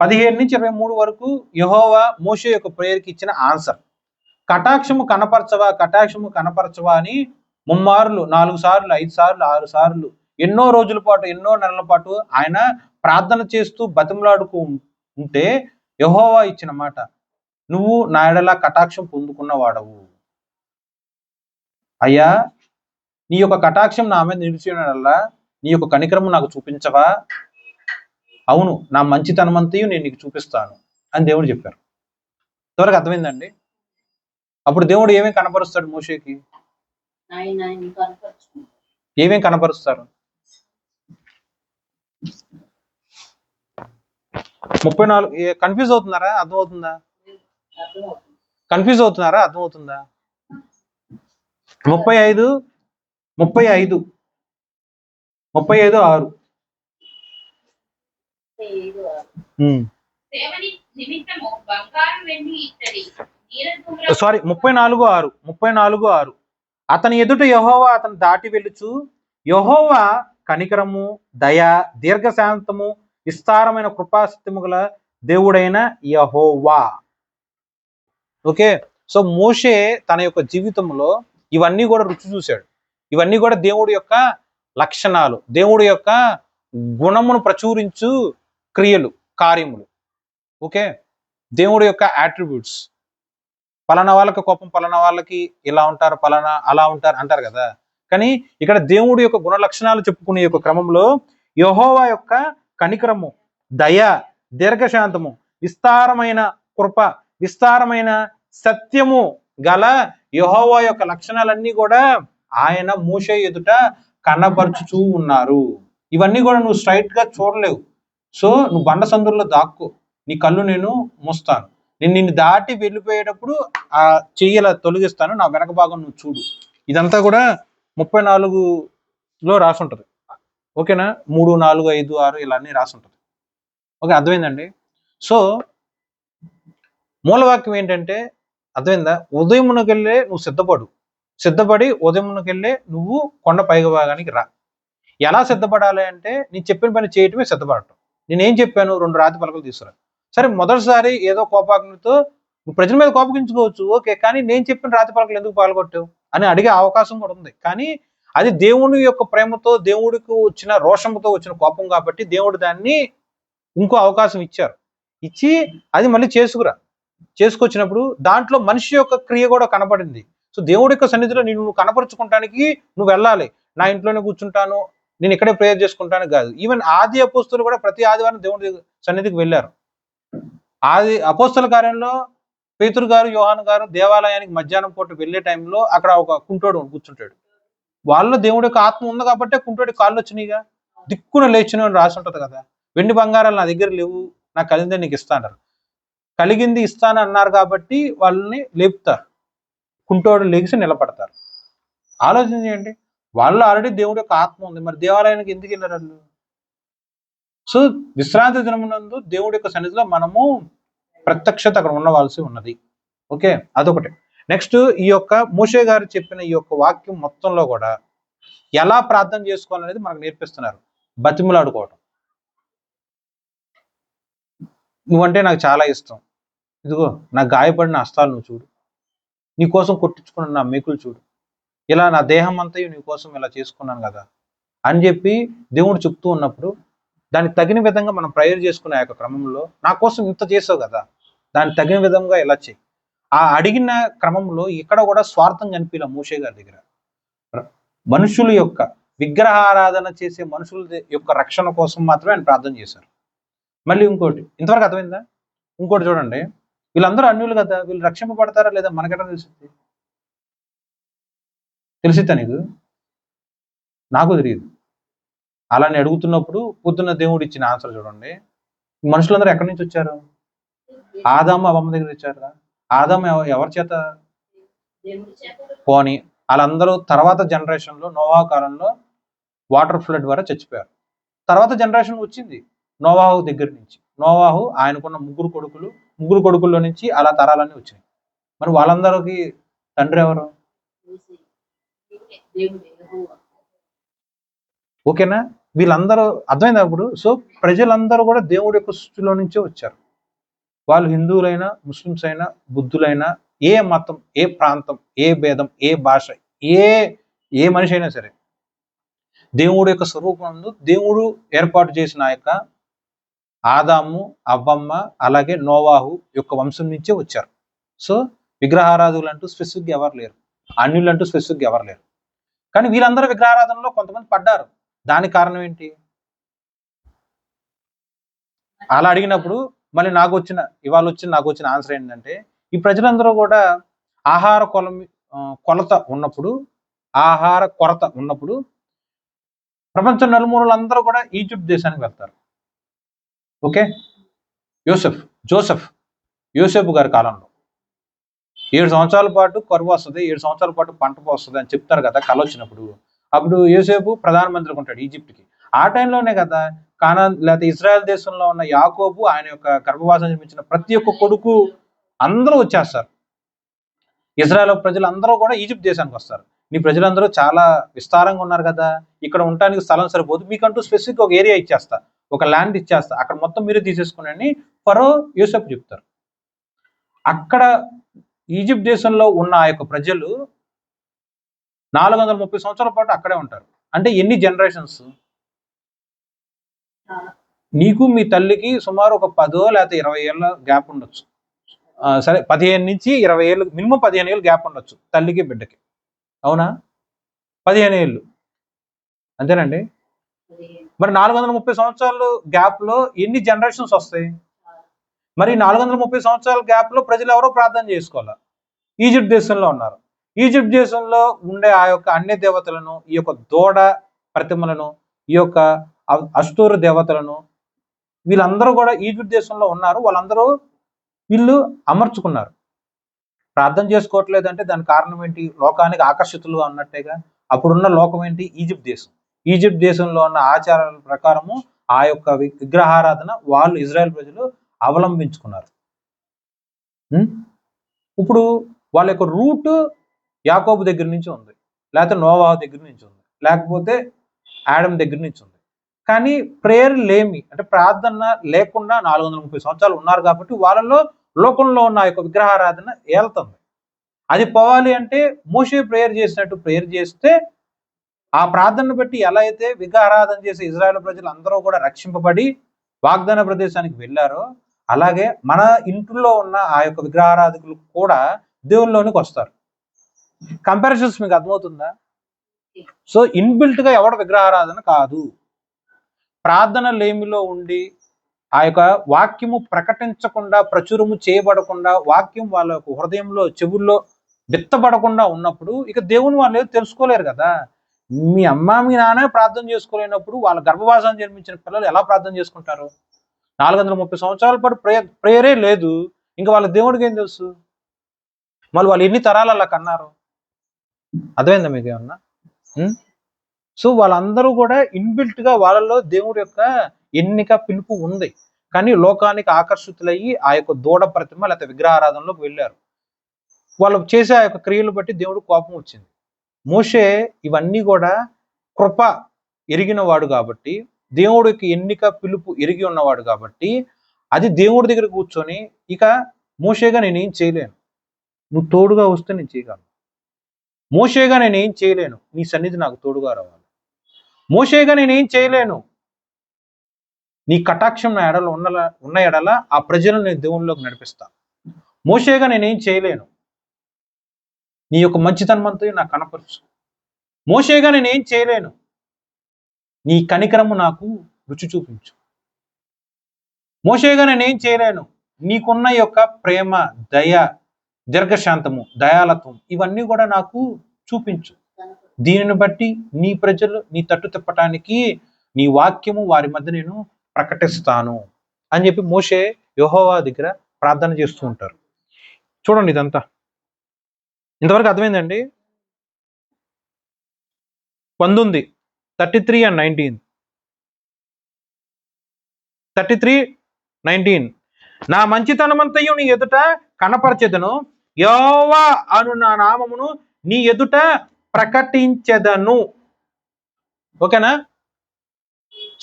17 నుంచి 23 వరకు యెహోవా మోషే యొక్క ప్రేయర్కి ఇచ్చిన ఆన్సర్. కటాక్షము కనపరచవా, కటాక్షము కనపరచవా అని ముమ్మార్లు, 4 సార్లు, 5 సార్లు, 6 సార్లు, ఎన్నో రోజుల పాటు, ఎన్నో నెలల పాటు ఆయన ప్రార్థన చేస్తూ బతిమలాడుతూ ఉంటే యెహోవా ఇచ్చిన మాట, నువ్వు నా ఎడల కటాక్షం పొందుకున్న వాడవు. అయ్యా, నీ యొక్క కటాక్షం నా మీద నిలిచినలా నీ యొక్క కనికరము నాకు చూపించవా? అవును, నా మంచితనమంతయు నేను నీకు చూపిస్తాను అని దేవుడు చెప్పారు. త్వరగా అర్థమైందండి? అప్పుడు దేవుడు ఏమేమి కనపరుస్తాడు మోషేకి? ఏమేం కనపరుస్తారు? 34 కన్ఫ్యూజ్ అవుతున్నారా? అర్థమవుతుందా? కన్ఫ్యూజ్ అవుతున్నారా? అర్థమవుతుందా? 35 6 సేవని నిమిత్తము బంగారం వెండి ఇత్తడి నీలధూమ్రము సారీ 34 6 అతని ఎదుట యెహోవా అతను దాటి వెళ్ళుచు, యెహోవా కనికరము, దయ, దీర్ఘశాంతము, విస్తారమైన కృపాసత్యము గల దేవుడైన యెహోవా. ఓకే, సో మోషే తన యొక్క జీవితంలో ఇవన్నీ కూడా రుచి చూశాడు. ఇవన్నీ కూడా దేవుడి యొక్క లక్షణాలు, దేవుడి యొక్క గుణమును ప్రచురించు క్రియలు, కార్యములు. ఓకే, దేవుడి యొక్క యాట్రిబ్యూట్స్. పలానా వాళ్ళకి కోపం, పలానా వాళ్ళకి ఇలా ఉంటారు, పలానా అలా ఉంటారు అంటారు కదా. కానీ ఇక్కడ దేవుడి యొక్క గుణ లక్షణాలు చెప్పుకునే యొక్క క్రమంలో యెహోవా యొక్క కనికరము, దయ, దీర్ఘశాంతము, విస్తారమైన కృప, విస్తారమైన సత్యము గల యెహోవా యొక్క లక్షణాలన్నీ కూడా ఆయన మోషే ఎదుట కనబరుచుతూ ఉన్నారు. ఇవన్నీ కూడా నువ్వు స్ట్రైట్ గా చూడలేవు. సో నువ్వు బండ సందుల్లో దాక్కో, నీ కళ్ళు నేను మూస్తాను, నేను నిన్ను దాటి వెళ్ళిపోయేటప్పుడు ఆ చెయ్యల తొలగిస్తాను, నా వెనక భాగం నువ్వు చూడు. ఇదంతా కూడా 34లో రాసి ఉంటుంది. ఓకేనా? 3, 4, 5, 6 ఇలా అన్ని రాసి ఉంటుంది. ఓకే, అర్థమైందండి? సో మూలవాక్యం ఏంటంటే అర్థమైందా? ఉదయమునకెళ్ళే నువ్వు సిద్ధపడి ఉదయమునకెళ్ళే నువ్వు కొండ పైగ భాగానికి రా. ఎలా సిద్ధపడాలి అంటే నేను చెప్పిన పని చేయటమే సిద్ధపడటం. నేనేం చెప్పాను? 2 రాతి పలకలు తీసుకురా. సరే, మొదటిసారి ఏదో కోపాగ్నితో నువ్వు ప్రజల మీద కోపగించుకోవచ్చు, ఓకే, కానీ నేను చెప్పిన రాతి పలకలు ఎందుకు పాల్గొట్టావు అని అడిగే అవకాశం కూడా ఉంది. కానీ అది దేవుని యొక్క ప్రేమతో, దేవుడికి వచ్చిన రోషంతో వచ్చిన కోపం కాబట్టి దేవుడు దాన్ని ఇంకో అవకాశం ఇచ్చారు. ఇచ్చి అది మళ్ళీ చేసుకొచ్చినప్పుడు దాంట్లో మనిషి యొక్క క్రియ కూడా కనపడింది. సో దేవుడి యొక్క సన్నిధిలో నువ్వు కనపరుచుకుంటానికి నువ్వు వెళ్ళాలి. నా ఇంట్లోనే కూర్చుంటాను, నేను ఇక్కడే ప్రేయర్ చేసుకుంటాను కాదు. ఈవెన్ ఆది అపోస్తులు కూడా ప్రతి ఆదివారం దేవుడి సన్నిధికి వెళ్ళారు. ఆది అపోస్తల కార్యంలో పేతురు గారు, యోహాను గారు దేవాలయానికి మధ్యాహ్నం పూట వెళ్ళే టైంలో అక్కడ ఒక కుంటోడు కూర్చుంటాడు. వాళ్ళలో దేవుడి యొక్క ఆత్మ ఉంది కాబట్టి కుంటోడి కాళ్ళు వచ్చినాయిగా. దిక్కున లేచిన రాసి ఉంటది కదా, వెండి బంగారాలు నా దగ్గర లేవు, నాకు కలిగిందే నీకు ఇస్తాను. కలిగింది ఇస్తాను అన్నారు కాబట్టి వాళ్ళని లేపుతారు, కుంటోడు లేచి నిలబడతారు. ఆలోచన చేయండి, వాళ్ళు ఆల్రెడీ దేవుడి యొక్క ఆత్మ ఉంది, మరి దేవాలయానికి ఎందుకు వెళ్ళారు వాళ్ళు? సో విశ్రాంతి దినమునందు దేవుడి యొక్క సన్నిధిలో మనము ప్రత్యక్షత అక్కడ ఉండవలసి ఉన్నది. ఓకే, అదొకటి. నెక్స్ట్, ఈ యొక్క మోషే గారు చెప్పిన ఈ యొక్క వాక్యం మొత్తంలో కూడా ఎలా ప్రార్థన చేసుకోవాలనేది మనకు నేర్పిస్తున్నారు. బతిమలాడుకోవటం. నువ్వంటే నాకు చాలా ఇష్టం, ఇదిగో నా గాయపడిన హస్తాలు నువ్వు చూడు, నీ కోసం కొట్టించుకున్న నా మేకులు చూడు, ఇలా నా దేహం అంతా నీ కోసం ఇలా చేసుకున్నాను కదా అని చెప్పి దేవుడు చెప్తూ ఉన్నప్పుడు దానికి తగిన విధంగా మనం ప్రేయర్ చేసుకునే యొక్క క్రమంలో, నా కోసం ఇంత చేసావు కదా, దానికి తగిన విధంగా ఇలా చేయి. ఆ అడిగిన క్రమంలో ఇక్కడ కూడా స్వార్థం కనిపించలే మోషే గారి దగ్గర. మనుషుల యొక్క విగ్రహారాధన చేసే మనుషుల యొక్క రక్షణ కోసం మాత్రమే ఆయన ప్రార్థన చేశారు. మళ్ళీ ఇంకోటి, ఇంతవరకు అర్థమైందా? ఇంకోటి చూడండి, వీళ్ళందరూ అన్యులు కదా, వీళ్ళు రక్షింపబడతారా లేదా మనకెట్లా తెలుస్తుంది? తెలిసిద్దా నీకు? నాకు తెలియదు. అలానే అడుగుతున్నప్పుడు పొద్దున్న దేవుడు ఇచ్చిన ఆన్సర్ చూడండి. మనుషులందరూ ఎక్కడి నుంచి వచ్చారు? ఆదాము అవ్వమ్మ దగ్గర వచ్చారు. ఆదాము ఎవరి చేత? పోనీ వాళ్ళందరూ తర్వాత జనరేషన్లో నోవాహు కాలంలో వాటర్ ఫ్లడ్ ద్వారా చచ్చిపోయారు. తర్వాత జనరేషన్ వచ్చింది నోవాహు దగ్గర నుంచి. నోవాహు ఆయనకున్న ముగ్గురు కొడుకుల్లో నుంచి అలా తరాలన్నీ వచ్చినాయి. మరి వాళ్ళందరికీ తండ్రి ఎవరు? ఓకేనా? వీళ్ళందరూ అర్థమైంది అప్పుడు. సో ప్రజలందరూ కూడా దేవుడి యొక్క సృష్టిలో నుంచే వచ్చారు. వాళ్ళు హిందువులైనా, ముస్లిమ్స్ అయినా, బుద్ధులైనా, ఏ మతం, ఏ ప్రాంతం, ఏ భేదం, ఏ భాష, ఏ మనిషి అయినా సరే దేవుడి యొక్క స్వరూపంలో దేవుడు ఏర్పాటు చేసిన ఆ యొక్క ఆదాము, అవ్వమ్మ, అలాగే నోవాహు యొక్క వంశం నుంచే వచ్చారు. సో విగ్రహారాధులు అంటూ స్పెసిఫిక్గా ఎవరు లేరు, అన్యులు అంటూ స్పెసిఫిక్గా ఎవరు లేరు. కానీ వీళ్ళందరూ విగ్రహారాధనలో కొంతమంది పడ్డారు. దానికి కారణం ఏంటి? అలా అడిగినప్పుడు మళ్ళీ ఇవాళ నాకు వచ్చిన ఆన్సర్ ఏంటంటే, ఈ ప్రజలందరూ కూడా ఆహార కొరత ఉన్నప్పుడు ప్రపంచం నలుమూలలందరూ కూడా ఈజిప్ట్ దేశానికి వెళ్తారు. ఓకే, యోసెఫ్ గారి కాలంలో 7 సంవత్సరాల పాటు కరువు వస్తుంది, 7 సంవత్సరాల పాటు పంట వస్తుంది అని చెప్తారు కదా కళ వచ్చినప్పుడు. అప్పుడు యోసేపు ప్రధానమంత్రికి ఉంటాడు ఈజిప్ట్కి. ఆ టైంలోనే కదా లేకపోతే ఇజ్రాయెల్ దేశంలో ఉన్న యాకోబు ఆయన యొక్క గర్భవాసం నిర్మించిన ప్రతి ఒక్క కొడుకు అందరూ వచ్చేస్తారు. ఇజ్రాయెల్ ప్రజలందరూ కూడా ఈజిప్ట్ దేశానికి వస్తారు. నీ ప్రజలందరూ చాలా విస్తారంగా ఉన్నారు కదా, ఇక్కడ ఉండడానికి స్థలం సరిపోదు, మీకంటూ స్పెసిఫిక్ ఒక ఏరియా ఇచ్చేస్తా, ఒక ల్యాండ్ ఇచ్చేస్తా, అక్కడ మొత్తం మీరే తీసేసుకుని ఫరో యోసేపు చెప్తారు. అక్కడ ఈజిప్ట్ దేశంలో ఉన్న ఆ యొక్క ప్రజలు 430 సంవత్సరాల పాటు అక్కడే ఉంటారు. అంటే ఎన్ని జనరేషన్స్? నీకు మీ తల్లికి సుమారు ఒక 10 లేకపోతే 20 ఏళ్ళ గ్యాప్ ఉండొచ్చు. సరే 15 నుంచి 20 ఏళ్ళు, మినిమం 15 ఏళ్ళు గ్యాప్ ఉండొచ్చు తల్లికి బిడ్డకి. అవునా? 15 ఏళ్ళు అంతేనండి. మరి 430 సంవత్సరాలు గ్యాప్లో ఎన్ని జనరేషన్స్ వస్తాయి? మరి 430 సంవత్సరాల గ్యాప్లో ప్రజలు ఎవరో ప్రార్థన చేసుకోవాలి. ఈజిప్ట్ దేశంలో ఉన్నారు. ఈజిప్ట్ దేశంలో ఉండే ఆ యొక్క అన్య దేవతలను, ఈ యొక్క దూడ ప్రతిమలను, ఈ యొక్క అష్టూరు దేవతలను, వీళ్ళందరూ కూడా ఈజిప్ట్ దేశంలో ఉన్నారు. వీళ్ళు అమర్చుకున్నారు. ప్రార్థన చేసుకోవట్లేదంటే దానికి కారణం ఏంటి? లోకానికి ఆకర్షితులు అన్నట్టేగా. అప్పుడున్న లోకం ఏంటి? ఈజిప్ట్ దేశం. ఈజిప్ట్ దేశంలో ఉన్న ఆచారాల ప్రకారము ఆ యొక్క విగ్రహారాధన వాళ్ళు ఇజ్రాయెల్ ప్రజలు అవలంబించుకున్నారు. ఇప్పుడు వాళ్ళ యొక్క రూట్ యాకోబు దగ్గర నుంచి ఉంది, లేకపోతే నోవాహు దగ్గర నుంచి ఉంది, లేకపోతే ఆడమ్ దగ్గర నుంచి ఉంది. కానీ ప్రేయర్ లేమి అంటే ప్రార్థన లేకుండా 430 సంవత్సరాలు ఉన్నారు కాబట్టి వాళ్ళలో లోకంలో ఉన్న యొక్క విగ్రహారాధన ఏళ్తుంది. అది పోవాలి అంటే మోషే ప్రేయర్ చేసినట్టు ప్రేయర్ చేస్తే ఆ ప్రార్థనను బట్టి ఎలా అయితే విగ్రహారాధన చేసే ఇజ్రాయెల్ ప్రజలు అందరూ కూడా రక్షింపబడి వాగ్దాన ప్రదేశానికి వెళ్ళారో, అలాగే మన ఇంట్లో ఉన్న ఆ యొక్క విగ్రహారాధకులు కూడా దేవుల్లోనికి వస్తారు. కంపారిజన్స్ మీకు అర్థమవుతుందా? సో ఇన్బిల్ట్ గా ఎవడ విగ్రహారాధన కాదు. ప్రార్థన లేమిలో ఉండి ఆ యొక్క వాక్యము ప్రకటించకుండా, ప్రచురము చేయబడకుండా, వాక్యం వాళ్ళ యొక్క హృదయంలో చెవుల్లో విత్తబడకుండా ఉన్నప్పుడు ఇక దేవుని వాళ్ళు ఏదో తెలుసుకోలేరు కదా. మీ అమ్మ మీ నాన్న ప్రార్థన చేసుకోలేనప్పుడు వాళ్ళ గర్భవాసం జన్మించిన పిల్లలు ఎలా ప్రార్థన చేసుకుంటారు? 430 సంవత్సరాల పాటు ప్రేయరే లేదు. ఇంకా వాళ్ళ దేవుడికి ఏం తెలుసు? మళ్ళీ వాళ్ళు ఎన్ని తరాలు అలా కన్నారు? అర్థమైందా మీకు ఏమన్నా? సో వాళ్ళందరూ కూడా ఇన్బిల్ట్ గా వాళ్ళలో దేవుడి యొక్క ఎన్నిక పిలుపు ఉంది. కానీ లోకానికి ఆకర్షితులయ్యి ఆ యొక్క దూడ ప్రతిమ లేకపోతే విగ్రహారాధనలోకి వెళ్ళారు. వాళ్ళు చేసే ఆ యొక్క క్రియలు బట్టి దేవుడు కోపం వచ్చింది. మోషే ఇవన్నీ కూడా కృప ఎరిగిన వాడు కాబట్టి, దేవుడికి ఎన్నిక పిలుపు ఎరిగి ఉన్నవాడు కాబట్టి, అది దేవుడి దగ్గర కూర్చొని ఇక మోషేగా నేనేం చేయలేను, నువ్వు తోడుగా వస్తే నేను చేయగలను. మోషేగా నేనేం చేయలేను, నీ సన్నిధి నాకు తోడుగా రావాలి. మోషేగా నేనేం చేయలేను, నీ కటాక్షం నా ఎడల ఉన్న ఎడల ఆ ప్రజలను నేను దేవునిలోకి నడిపిస్తా. మోషేగా నేనేం చేయలేను, నీ యొక్క మంచితనమంతా నాకు కనపరచు. మోషేగా నేనేం చేయలేను, నీ కనికరము నాకు రుచి చూపించు. మోషేగా నేనేం చేయలేను, నీకున్న యొక్క ప్రేమ, దయ, దీర్ఘశాంతము, దయాలత్వం ఇవన్నీ కూడా నాకు చూపించు. దీనిని బట్టి నీ ప్రజలు నీ తట్టు తిప్పటానికి నీ వాక్యము వారి మధ్య నేను ప్రకటిస్తాను అని చెప్పి మోషే యెహోవా దగ్గర ప్రార్థన చేస్తూ ఉంటారు. చూడండి ఇదంతా ఇంతవరకు అర్థమైందండి. 19, 33 and 19. 33, 19. నా మంచితనమంతయు నీ ఎదుట కనపరచెదను, యెహోవా అను నా నామమును నీ ఎదుట ప్రకటించెదను. ఓకేనా?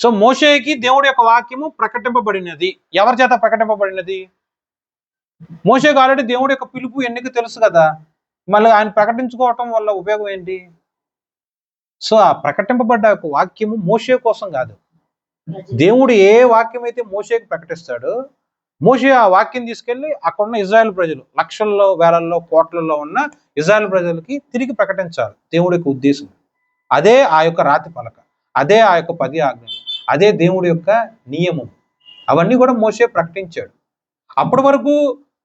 సో మోషేకి దేవుడి యొక్క వాక్యము ప్రకటింపబడినది. ఎవరి చేత ప్రకటింపబడినది? మోషేకి ఆల్రెడీ దేవుడి యొక్క పిలుపు ఎన్నిక తెలుసు కదా, మళ్ళీ ఆయన ప్రకటించుకోవటం వల్ల ఉపయోగం ఏంటి? సో ఆ ప్రకటింపబడ్డ యొక్క వాక్యము మోషే కోసం కాదు. దేవుడు ఏ వాక్యం అయితే మోషేకి ప్రకటిస్తాడో, మోషే ఆ వాక్యం తీసుకెళ్లి అక్కడున్న ఇజ్రాయెల్ ప్రజలు లక్షల్లో, వేలల్లో, కోట్లలో ఉన్న ఇజ్రాయెల్ ప్రజలకి తిరిగి ప్రకటించాలి. దేవుడి యొక్క ఉద్దేశం అదే. ఆ యొక్క రాతి పలక అదే, ఆ యొక్క 10 ఆజ్ఞలు అదే, దేవుడి యొక్క నియమం అవన్నీ కూడా మోషే ప్రకటించాడు. అప్పటి వరకు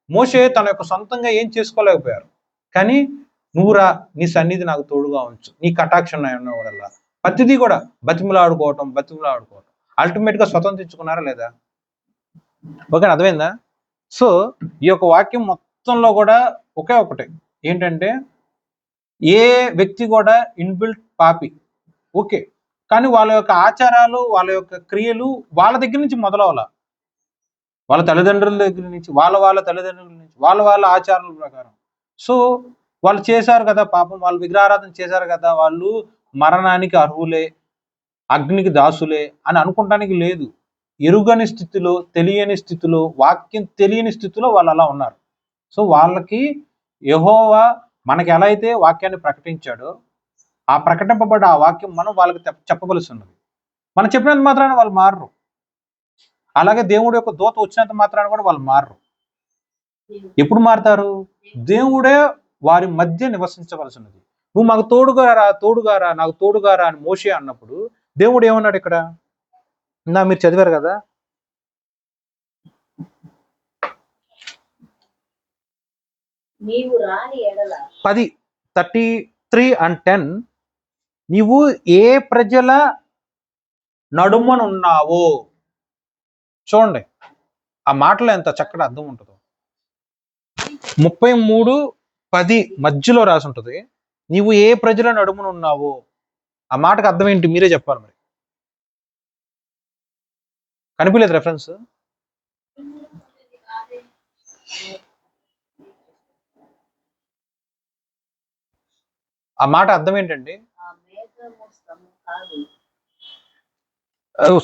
మోషే తన యొక్క సొంతంగా ఏం చేసుకోలేకపోయారు. కానీ నువ్వురా, నీ సన్నిధి నాకు తోడుగా ఉంచు, నీ కటాక్షం ఉన్నవాడల్లా ప్రతిదీ కూడా బతిమలాడుకోవటం అల్టిమేట్ గా స్వతంత్రించుకున్నారా లేదా? ఓకే, అర్థమైందా? సో ఈ యొక్క వాక్యం మొత్తంలో కూడా ఒకే ఒకటి ఏంటంటే, ఏ వ్యక్తి కూడా ఇన్బిల్ట్ పాపి, ఓకే, కానీ వాళ్ళ యొక్క ఆచారాలు, వాళ్ళ యొక్క క్రియలు వాళ్ళ దగ్గర నుంచి మొదలవ్వాల. వాళ్ళ తల్లిదండ్రుల దగ్గర నుంచి, వాళ్ళ తల్లిదండ్రుల నుంచి, వాళ్ళ ఆచారాల ప్రకారం. సో వాళ్ళు చేశారు కదా పాపం, వాళ్ళు విగ్రహారాధన చేశారు కదా, వాళ్ళు మరణానికి అర్హులే, అగ్నికి దాసులే అని అనుకుంటానికి లేదు. ఎరుగని స్థితిలో, తెలియని స్థితిలో, వాక్యం తెలియని స్థితిలో వాళ్ళు అలా ఉన్నారు. సో వాళ్ళకి యెహోవా మనకి ఎలా అయితే వాక్యాన్ని ప్రకటించాడో, ఆ ప్రకటింపబడ్డ ఆ వాక్యం మనం వాళ్ళకి చెప్పవలసి ఉన్నది. మనం చెప్పినంత మాత్రాన వాళ్ళు మారరు. అలాగే దేవుడి యొక్క దూత వచ్చినంత మాత్రాన కూడా వాళ్ళు మారరు. ఎప్పుడు మారుతారు? దేవుడే వారి మధ్య నివసించవలసి ఉన్నది. నువ్వు మాకు తోడుగారా నాకు తోడుగారా అని మోషే అన్నప్పుడు దేవుడు ఏమన్నాడు ఇక్కడ? మీరు చదివారు కదా, నీవు రాని ఎడల 10, 33 and 10. నీవు ఏ ప్రజల నడుమనున్నావో చూడండి, ఆ మాటలో ఎంత చక్కటి అర్థం ఉంటుందో. 33:10 మధ్యలో రాసి ఉంటుంది, నీవు ఏ ప్రజల నడుమనున్నావో. ఆ మాటకు అర్థం ఏంటి మీరే చెప్పాలి. మరి కనిపించలేదు రెఫరెన్స్? ఆ మాట అర్థం ఏంటండి?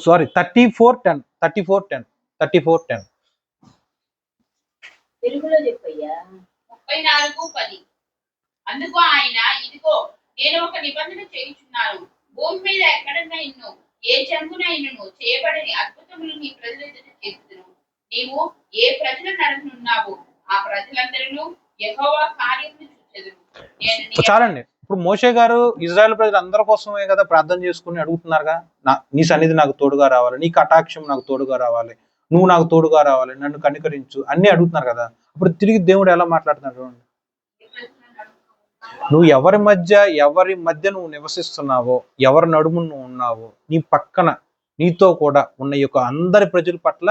సారీ, 34:10. 34:10. తెలుగులో చెప్పయ్యా. 34:10. అందుకు ఆయన, ఇదిగో నేను ఒక నిబంధన చేయుచున్నాను. భూమి మీద ఎక్కడన్నా ఇన్ను ఏ జంతువున ఇన్ను చేయబడని అద్భుతములు నీ ప్రజల ఎదుట చేస్తును. నీవు ఏ ప్రజల నడుమునున్నావో ఆ ప్రజలందరూ యెహోవా కార్యమును చూచెదరు. నేను నీ చాలండి. ఇప్పుడు మోషే గారు ఇజ్రాయెల్ ప్రజలు అందరి కోసమే కదా ప్రార్థన చేసుకుని అడుగుతున్నారుగా, నీ సన్నిధి నాకు తోడుగా రావాలి, నీ కటాక్షం నాకు తోడుగా రావాలి, నువ్వు నాకు తోడుగా రావాలి, నన్ను కనికరించు అన్ని అడుగుతున్నారు కదా. అప్పుడు తిరిగి దేవుడు ఎలా మాట్లాడుతున్నాడు చూడండి. నువ్వు ఎవరి మధ్య నువ్వు నివసిస్తున్నావో, ఎవరి నడుము నువ్వు ఉన్నావో, నీ పక్కన నీతో కూడా ఉన్న యొక్క అందరి ప్రజల పట్ల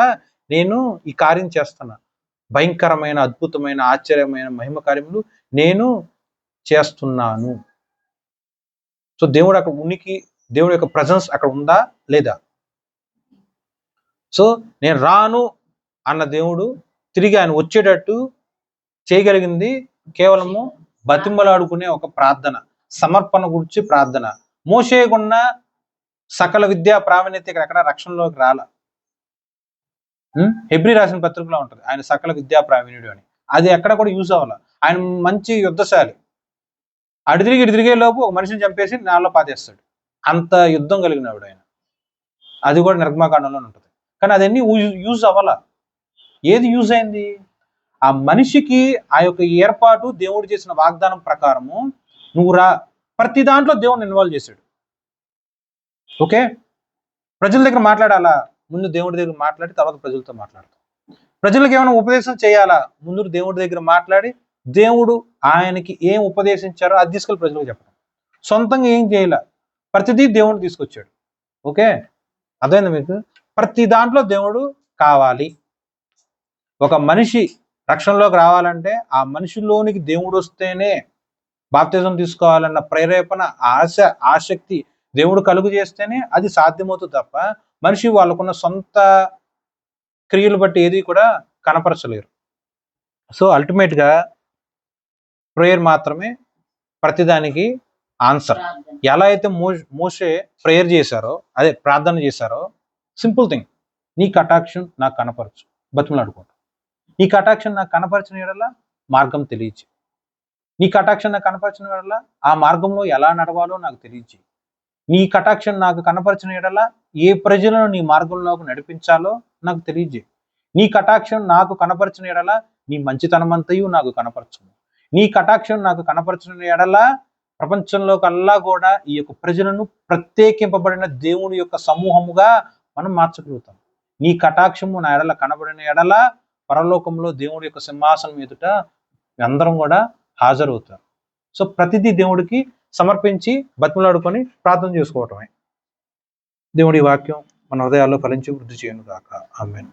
నేను ఈ కార్యం చేస్తున్నా. భయంకరమైన, అద్భుతమైన, ఆశ్చర్యమైన మహిమ కార్యములు నేను చేస్తున్నాను. సో దేవుడు అక్కడ ఉనికి, దేవుడి యొక్క ప్రజెన్స్ అక్కడ ఉందా లేదా? సో నేను రాను అన్న దేవుడు తిరిగి ఆయన వచ్చేటట్టు చేయగలిగింది కేవలము బతిమలాడుకునే ఒక ప్రార్థన, సమర్పణ గురించి ప్రార్థన. మోషేకున్న సకల విద్యా ప్రావీణ్యత ఇక్కడ ఎక్కడ రక్షణలోకి రాల. హెబ్రీ రాసిన పత్రికలో ఉంటుంది ఆయన సకల విద్యా ప్రావీణ్యుడు అని. అది ఎక్కడ కూడా యూజ్ అవ్వాల. ఆయన మంచి యుద్ధశాలి. అటు తిరిగే లోపు ఒక మనిషిని చంపేసి నాలో పాతేస్తాడు. అంత యుద్ధం కలిగినవాడు ఆయన. అది కూడా నిర్గమాకాండంలో ఉంటుంది. కానీ అదన్నీ యూజ్ అవ్వాల. ఏది యూజ్ అయింది? ఆ మనిషికి ఆ యొక్క ఏర్పాటు దేవుడు చేసిన వాగ్దానం ప్రకారము నువ్వు రా, ప్రతి దాంట్లో దేవుడిని ఇన్వాల్వ్ చేశాడు. ఓకే, ప్రజల దగ్గర మాట్లాడాలా, ముందు దేవుడి దగ్గర మాట్లాడి తర్వాత ప్రజలతో మాట్లాడతాం. ప్రజలకు ఏమైనా ఉపదేశం చేయాలా, ముందు దేవుడి దగ్గర మాట్లాడి దేవుడు ఆయనకి ఏం ఉపదేశించారో అది తీసుకెళ్ళి ప్రజలకు చెప్పడం. సొంతంగా ఏం చేయాల, ప్రతిదీ దేవుడు తీసుకొచ్చాడు. ఓకే, అర్థమైంది మీకు? ప్రతి దాంట్లో దేవుడు కావాలి. ఒక మనిషి రక్షణలోకి రావాలంటే ఆ మనిషిలోనికి దేవుడు వస్తేనే, బాప్తిజం తీసుకోవాలన్న ప్రేరేపణ, ఆసక్తి దేవుడు కలుగు చేస్తేనే అది సాధ్యమవుతుంది తప్ప మనిషి వాళ్ళకున్న సొంత క్రియలు బట్టి ఏది కూడా కనపరచలేరు. సో అల్టిమేట్గా ప్రేయర్ మాత్రమే ప్రతిదానికి ఆన్సర్. ఎలా అయితే మోషే ప్రేయర్ చేశారో, అదే ప్రార్థన చేశారో, సింపుల్ థింగ్, నీ కటాక్షం నాకు కనపరచు, బతిమలాడుకుంటా. నీ కటాక్షం నాకు కనపరిచిన యెడల మార్గం తెలియచి, నీ కటాక్షం నాకు కనపరిచిన యెడల ఆ మార్గంలో ఎలా నడవాలో నాకు తెలియచి, నీ కటాక్షం నాకు కనపరిచిన యెడల ఏ ప్రజలను నీ మార్గంలోకి నడిపించాలో నాకు తెలియజేయి. నీ కటాక్షం నాకు కనపరిచిన యెడల నీ మంచితనమంతయు నాకు కనపరచుము. నీ కటాక్షం నాకు కనపరిచిన యెడల ప్రపంచంలో కల్లా కూడా ఈ యొక్క ప్రజలను ప్రత్యేకింపబడిన దేవుని యొక్క సమూహముగా మనం మార్చగలుగుతాం. నీ కటాక్షము నా ఎడల కనబడిన ఎడల పరలోకంలో దేవుడి యొక్క సింహాసనం ఎదుట అందరం కూడా హాజరవుతారు. సో ప్రతిదీ దేవుడికి సమర్పించి బతిమలాడుకొని ప్రార్థన చేసుకోవటమే. దేవుడి వాక్యం మన హృదయాల్లో ఫలించి వృద్ధి చేయను గాక. ఆమేన్.